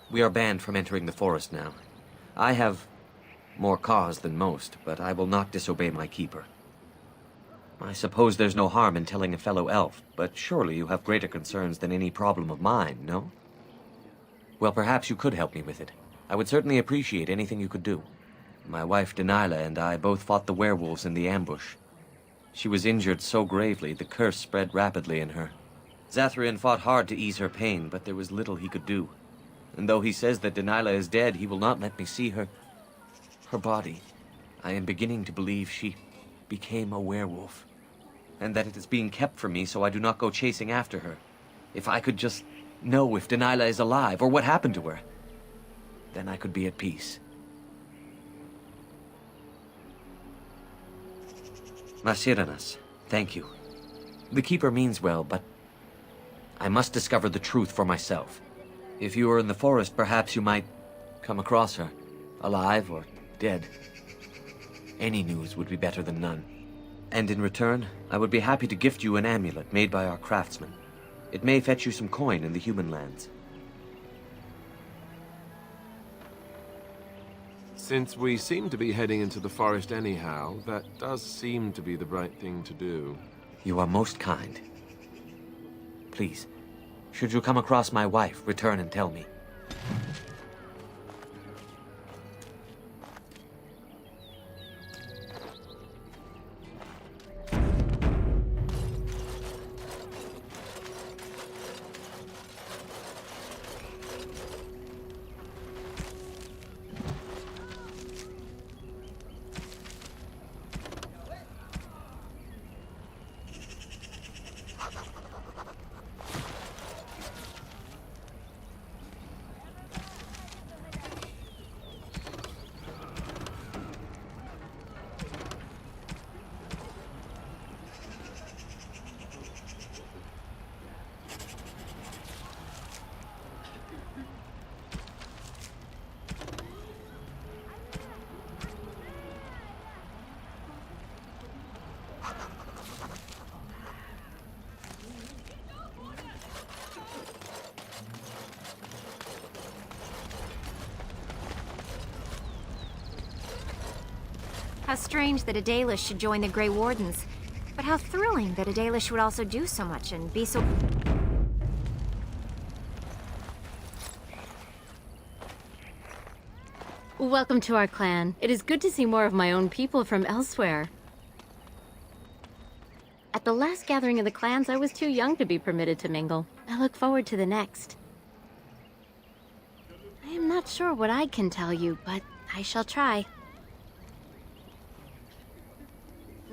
We are banned from entering the forest now. I have more cause than most, but I will not disobey my keeper. I suppose there's no harm in telling a fellow elf, but surely you have greater concerns than any problem of mine, no? Well, perhaps you could help me with it. I would certainly appreciate anything you could do. My wife Denilah and I both fought the werewolves in the ambush. She was injured so gravely, the curse spread rapidly in her. Zathrian fought hard to ease her pain, but there was little he could do. And though he says that Denilah is dead, he will not let me see her body. I am beginning to believe she became a werewolf, and that it is being kept from me so I do not go chasing after her. If I could just know if Denilah is alive, or what happened to her, then I could be at peace. Masiranas, thank you. The Keeper means well, but I must discover the truth for myself. If you were in the forest, perhaps you might come across her, alive or dead. Any news would be better than none. And in return, I would be happy to gift you an amulet made by our craftsman. It may fetch you some coin in the human lands. Since we seem to be heading into the forest anyhow, that does seem to be the right thing to do. You are most kind. Please, should you come across my wife, return and tell me. How strange that a Dalish should join the Grey Wardens. But how thrilling that a Dalish would also do so much and be so... Welcome to our clan. It is good to see more of my own people from elsewhere. At the last gathering of the clans, I was too young to be permitted to mingle. I look forward to the next. I am not sure what I can tell you, but I shall try.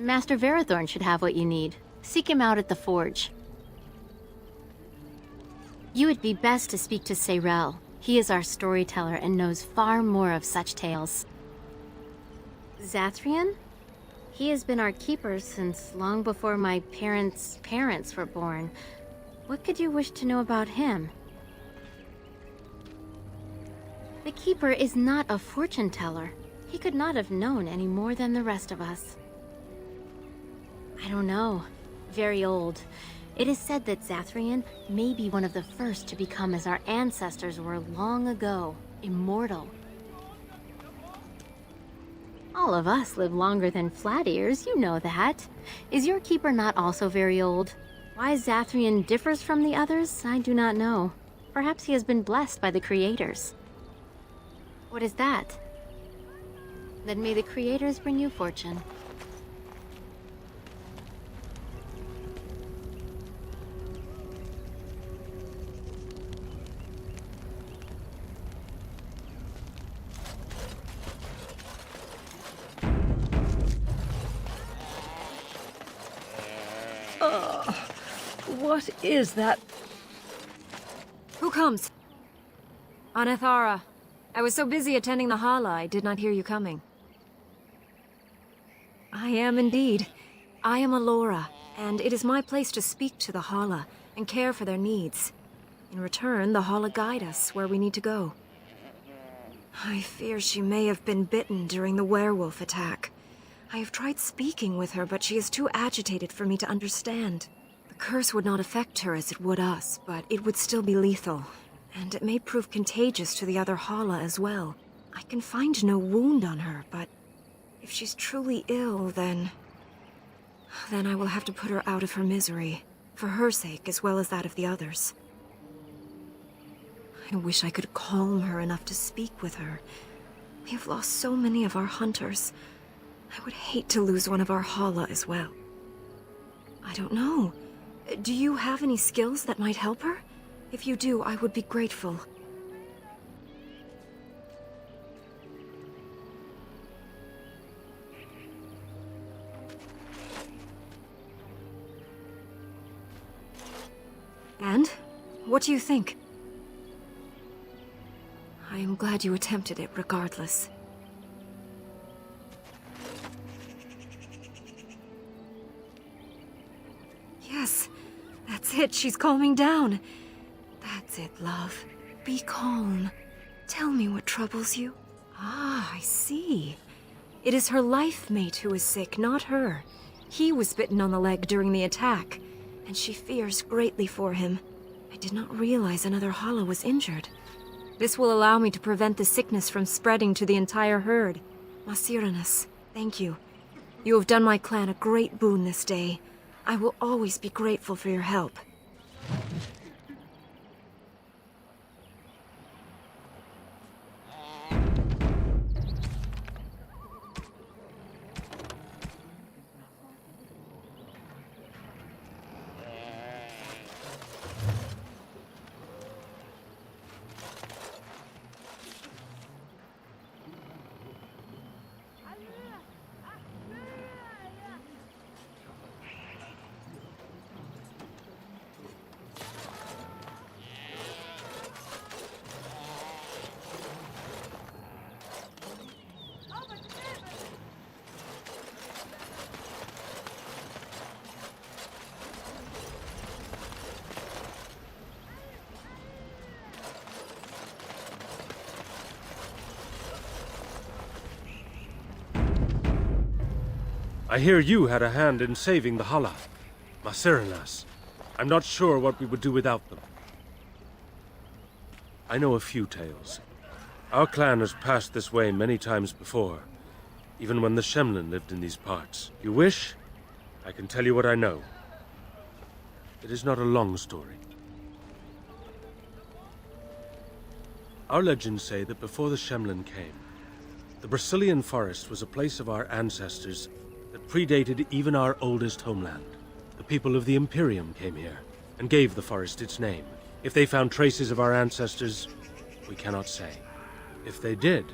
Master Verathorn should have what you need. Seek him out at the forge. You would be best to speak to Seyrel. He is our storyteller and knows far more of such tales. Zathrian? He has been our keeper since long before my parents' parents were born. What could you wish to know about him? The keeper is not a fortune teller. He could not have known any more than the rest of us. I don't know. Very old. It is said that Zathrian may be one of the first to become as our ancestors were long ago, immortal. All of us live longer than flat ears, you know that. Is your keeper not also very old? Why Zathrian differs from the others, I do not know. Perhaps he has been blessed by the creators. What is that? Then may the creators bring you fortune. What is that? Who comes? Anethara. I was so busy attending the Hala, I did not hear you coming. I am indeed. I am Alora, and it is my place to speak to the Hala and care for their needs. In return, the Hala guide us where we need to go. I fear she may have been bitten during the werewolf attack. I have tried speaking with her, but she is too agitated for me to understand. The curse would not affect her as it would us, but it would still be lethal. And it may prove contagious to the other Hala as well. I can find no wound on her, but if she's truly ill, then I will have to put her out of her misery, for her sake as well as that of the others. I wish I could calm her enough to speak with her. We have lost so many of our hunters. I would hate to lose one of our Hala as well. I don't know. Do you have any skills that might help her? If you do, I would be grateful. And? What do you think? I am glad you attempted it regardless. Yes, that That's it, she's calming down. That's it, love. Be calm. Tell me what troubles you. Ah, I see. It is her life mate who is sick, not her. He was bitten on the leg during the attack, and she fears greatly for him. I did not realize another Hala was injured. This will allow me to prevent the sickness from spreading to the entire herd. Masiranus, thank you. You have done my clan a great boon this day. I will always be grateful for your help. I hear you had a hand in saving the Hala. Masiranas. I'm not sure what we would do without them. I know a few tales. Our clan has passed this way many times before, even when the Shemlin lived in these parts. You wish? I can tell you what I know. It is not a long story. Our legends say that before the Shemlin came, the Brazilian forest was a place of our ancestors that predated even our oldest homeland. The people of the Imperium came here and gave the forest its name. If they found traces of our ancestors, we cannot say. If they did,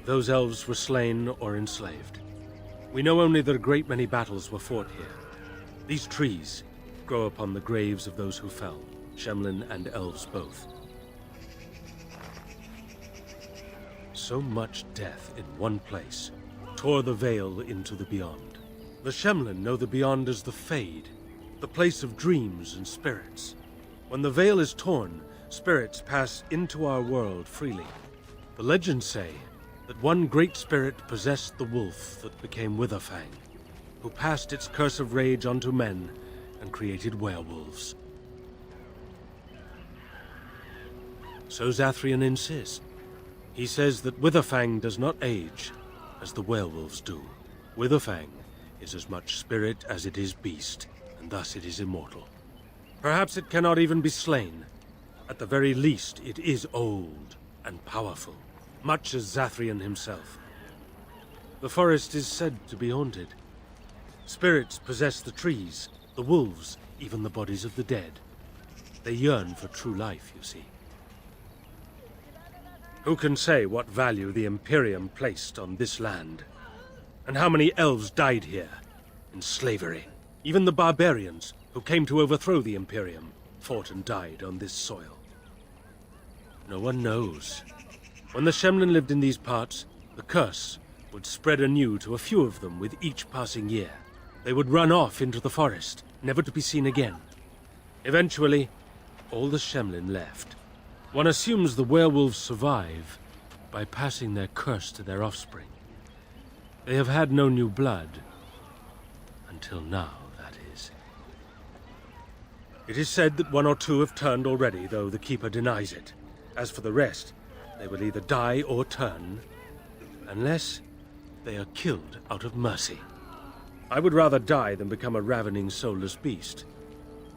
those elves were slain or enslaved. We know only that a great many battles were fought here. These trees grow upon the graves of those who fell, Shemlin and elves both. So much death in one place tore the veil into the beyond. The Shemlin know the beyond as the Fade, the place of dreams and spirits. When the veil is torn, spirits pass into our world freely. The legends say that one great spirit possessed the wolf that became Witherfang, who passed its curse of rage onto men and created werewolves. So Zathrian insists. He says that Witherfang does not age as the werewolves do. Witherfang is as much spirit as it is beast, and thus it is immortal. Perhaps it cannot even be slain. At the very least, it is old and powerful, much as Zathrian himself. The forest is said to be haunted. Spirits possess the trees, the wolves, even the bodies of the dead. They yearn for true life, you see. Who can say what value the Imperium placed on this land? And how many elves died here, in slavery? Even the barbarians, who came to overthrow the Imperium, fought and died on this soil. No one knows. When the Shemlin lived in these parts, the curse would spread anew to a few of them with each passing year. They would run off into the forest, never to be seen again. Eventually, all the Shemlin left. One assumes the werewolves survive by passing their curse to their offspring. They have had no new blood. Until now, that is. It is said that one or two have turned already, though the Keeper denies it. As for the rest, they will either die or turn, unless they are killed out of mercy. I would rather die than become a ravening, soulless beast.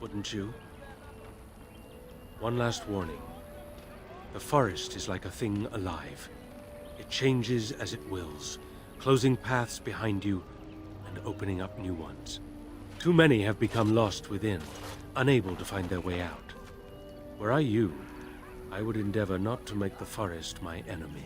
Wouldn't you? One last warning. The forest is like a thing alive. It changes as it wills, closing paths behind you and opening up new ones. Too many have become lost within, unable to find their way out. Were I you, I would endeavor not to make the forest my enemy.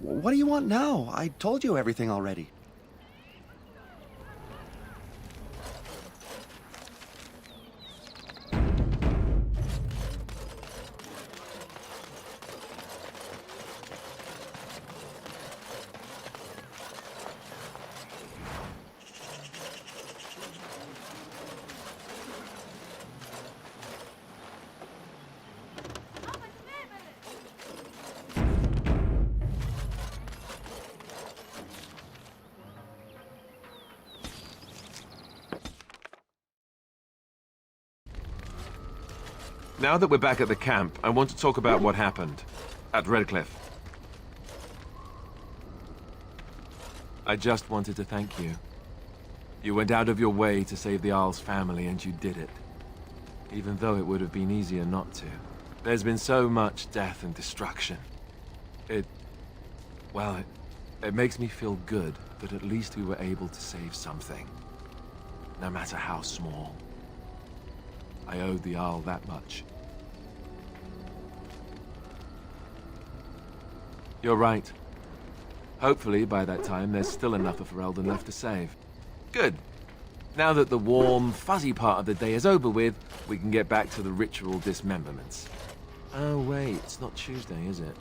What do you want now? I told you everything already. Now that we're back at the camp, I want to talk about what happened at Redcliffe. I just wanted to thank you. You went out of your way to save the Isle's family, and you did it. Even though it would have been easier not to. There's been so much death and destruction. It makes me feel good that at least we were able to save something. No matter how small. I owed the Isle that much. You're right. Hopefully, by that time, there's still enough of Ferelden left to save. Good. Now that the warm, fuzzy part of the day is over with, we can get back to the ritual dismemberments. Oh, wait, it's not Tuesday, is it?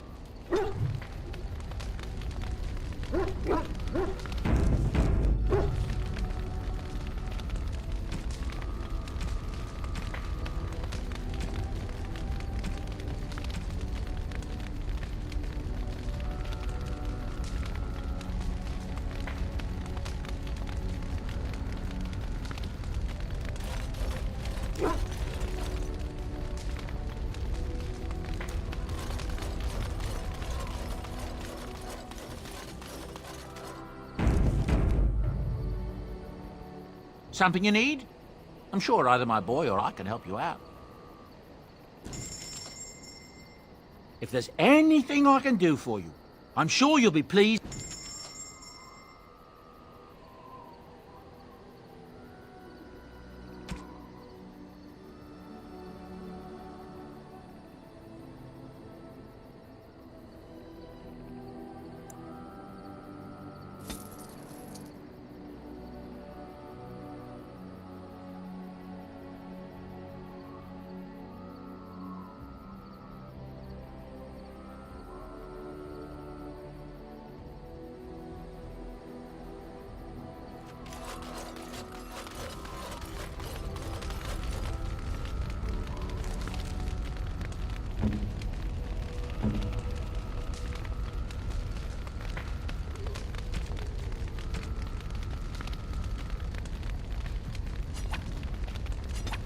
Something you need? I'm sure either my boy or I can help you out. If there's anything I can do for you, I'm sure you'll be pleased.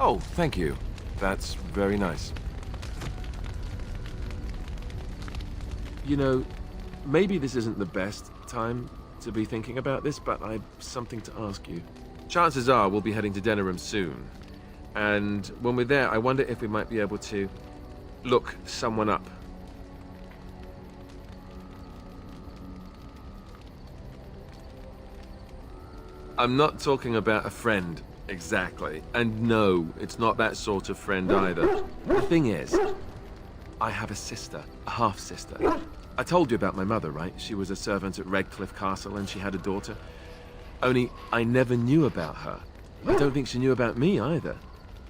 Oh, thank you. That's very nice. You know, maybe this isn't the best time to be thinking about this, but I've something to ask you. Chances are we'll be heading to Denerim soon. And when we're there, I wonder if we might be able to look someone up. I'm not talking about a friend. Exactly. And no, it's not that sort of friend either. The thing is, I have a sister, a half-sister. I told you about my mother, right? She was a servant at Redcliffe Castle and she had a daughter. Only, I never knew about her. I don't think she knew about me either.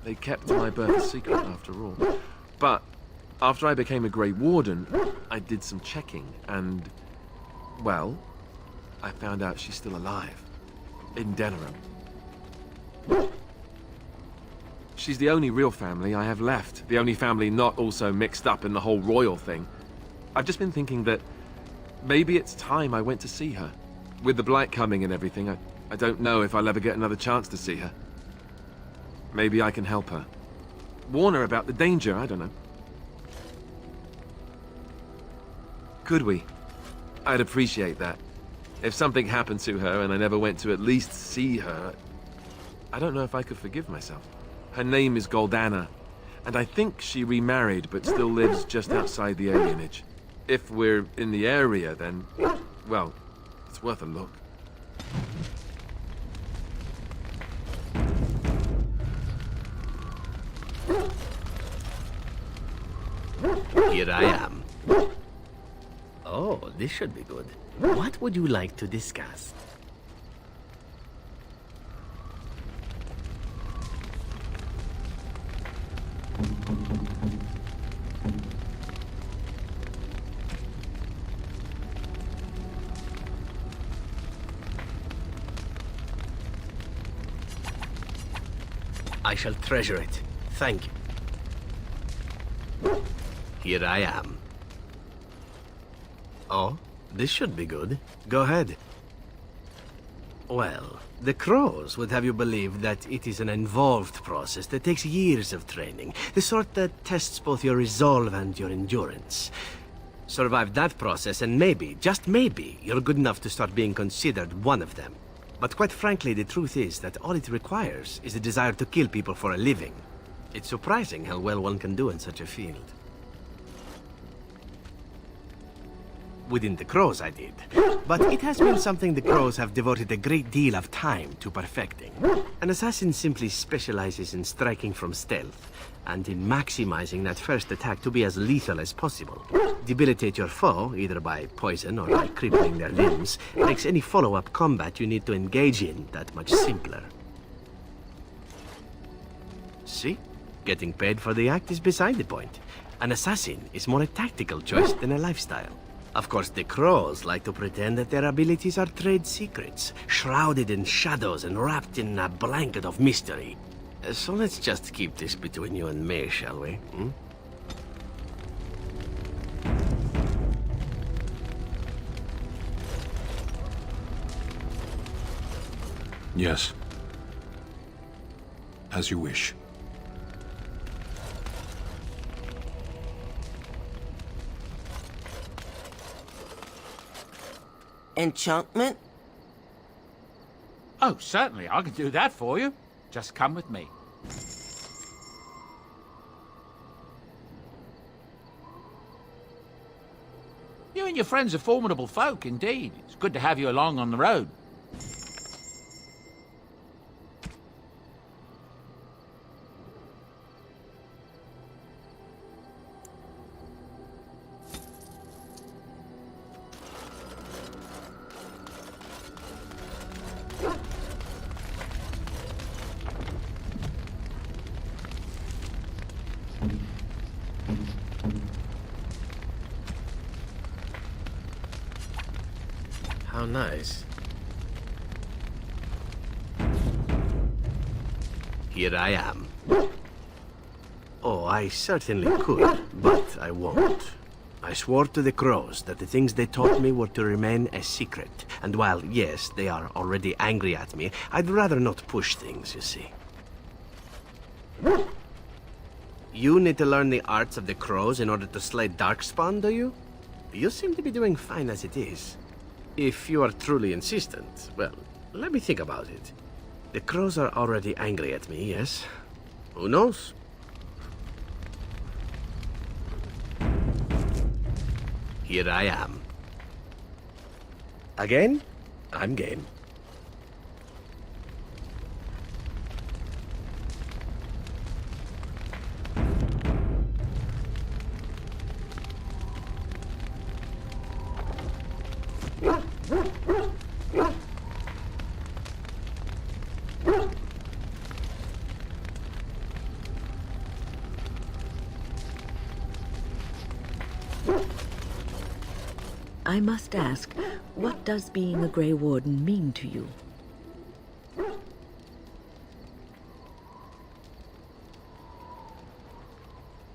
They kept my birth a secret after all. But, after I became a Grey Warden, I did some checking and, well, I found out she's still alive. In Denerim. She's the only real family I have left. The only family not also mixed up in the whole royal thing. I've just been thinking that maybe it's time I went to see her. With the blight coming and everything, I don't know if I'll ever get another chance to see her. Maybe I can help her. Warn her about the danger, I don't know. Could we? I'd appreciate that. If something happened to her and I never went to at least see her, I don't know if I could forgive myself. Her name is Goldana, and I think she remarried but still lives just outside the alienage. If we're in the area, then, well, it's worth a look. Here I am. Oh, this should be good. What would you like to discuss? I shall treasure it. Thank you. Here I am. Oh, this should be good. Go ahead. Well, the crows would have you believe that it is an involved process that takes years of training. The sort that tests both your resolve and your endurance. Survive that process and maybe, just maybe, you're good enough to start being considered one of them. But quite frankly, the truth is that all it requires is a desire to kill people for a living. It's surprising how well one can do in such a field. Within the crows, I did. But it has been something the crows have devoted a great deal of time to perfecting. An assassin simply specializes in striking from stealth, and in maximizing that first attack to be as lethal as possible. Debilitate your foe, either by poison or by crippling their limbs, makes any follow-up combat you need to engage in that much simpler. See? Getting paid for the act is beside the point. An assassin is more a tactical choice than a lifestyle. Of course, the crows like to pretend that their abilities are trade secrets, shrouded in shadows and wrapped in a blanket of mystery. So let's just keep this between you and me, shall we? Hmm? Yes. As you wish. Enchantment? Oh, certainly. I can do that for you. Just come with me. You and your friends are formidable folk, indeed. It's good to have you along on the road. How nice. Here I am. Oh, I certainly could, but I won't. I swore to the crows that the things they taught me were to remain a secret. And while, yes, they are already angry at me, I'd rather not push things, you see. You need to learn the arts of the crows in order to slay Darkspawn, do you? You seem to be doing fine as it is. If you are truly insistent, well, let me think about it. The crows are already angry at me, yes? Who knows? Here I am. Again? I'm game. I must ask, what does being a Grey Warden mean to you?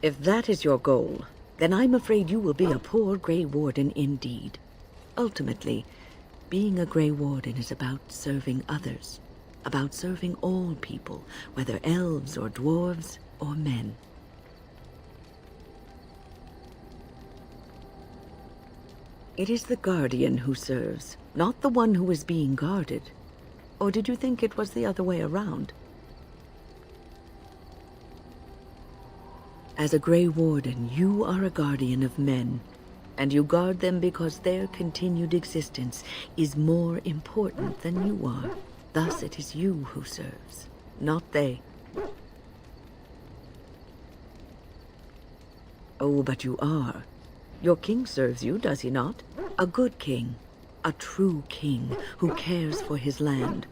If that is your goal, then I'm afraid you will be a poor Grey Warden indeed. Ultimately, being a Grey Warden is about serving others, about serving all people, whether elves or dwarves or men. It is the Guardian who serves, not the one who is being guarded. Or did you think it was the other way around? As a Grey Warden, you are a guardian of men, and you guard them because their continued existence is more important than you are. Thus it is you who serves, not they. Oh, but you are. Your king serves you, does he not? A good king, a true king who cares for his land,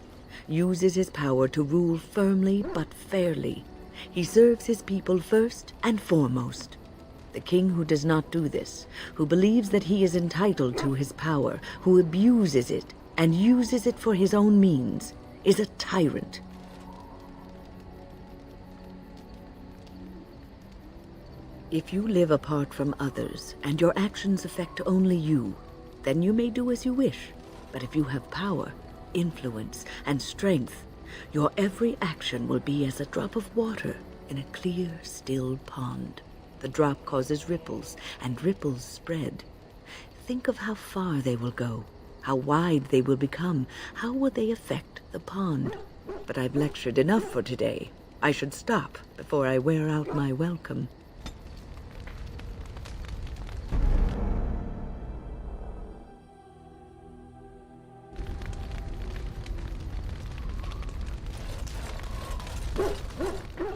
uses his power to rule firmly but fairly. He serves his people first and foremost. The king who does not do this, who believes that he is entitled to his power, who abuses it and uses it for his own means, is a tyrant. If you live apart from others, and your actions affect only you, then you may do as you wish. But if you have power, influence, and strength, your every action will be as a drop of water in a clear, still pond. The drop causes ripples, and ripples spread. Think of how far they will go, how wide they will become, how will they affect the pond. But I've lectured enough for today. I should stop before I wear out my welcome.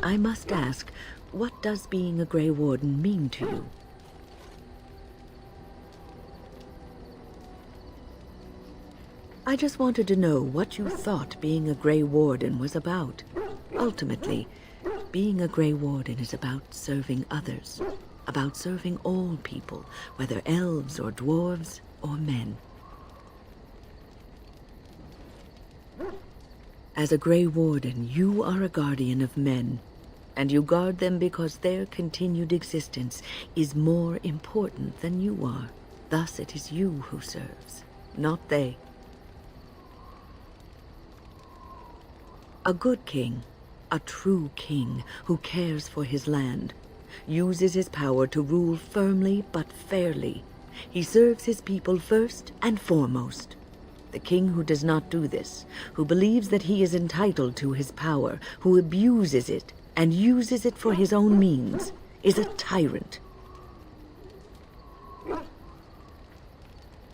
I must ask, what does being a Grey Warden mean to you? I just wanted to know what you thought being a Grey Warden was about. Ultimately, being a Grey Warden is about serving others, about serving all people, whether elves or dwarves or men. As a Grey Warden, you are a guardian of men, and you guard them because their continued existence is more important than you are. Thus it is you who serves, not they. A good king, a true king who cares for his land, uses his power to rule firmly but fairly. He serves his people first and foremost. The king who does not do this, who believes that he is entitled to his power, who abuses it and uses it for his own means, is a tyrant.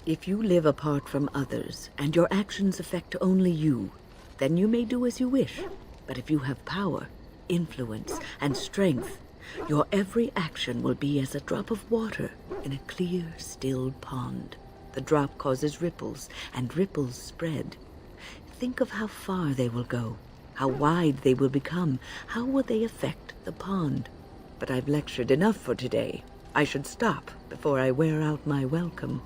If you live apart from others, and your actions affect only you, then you may do as you wish. But if you have power, influence, and strength, your every action will be as a drop of water in a clear, still pond. The drop causes ripples, and ripples spread. Think of how far they will go, how wide they will become, how will they affect the pond. But I've lectured enough for today. I should stop before I wear out my welcome.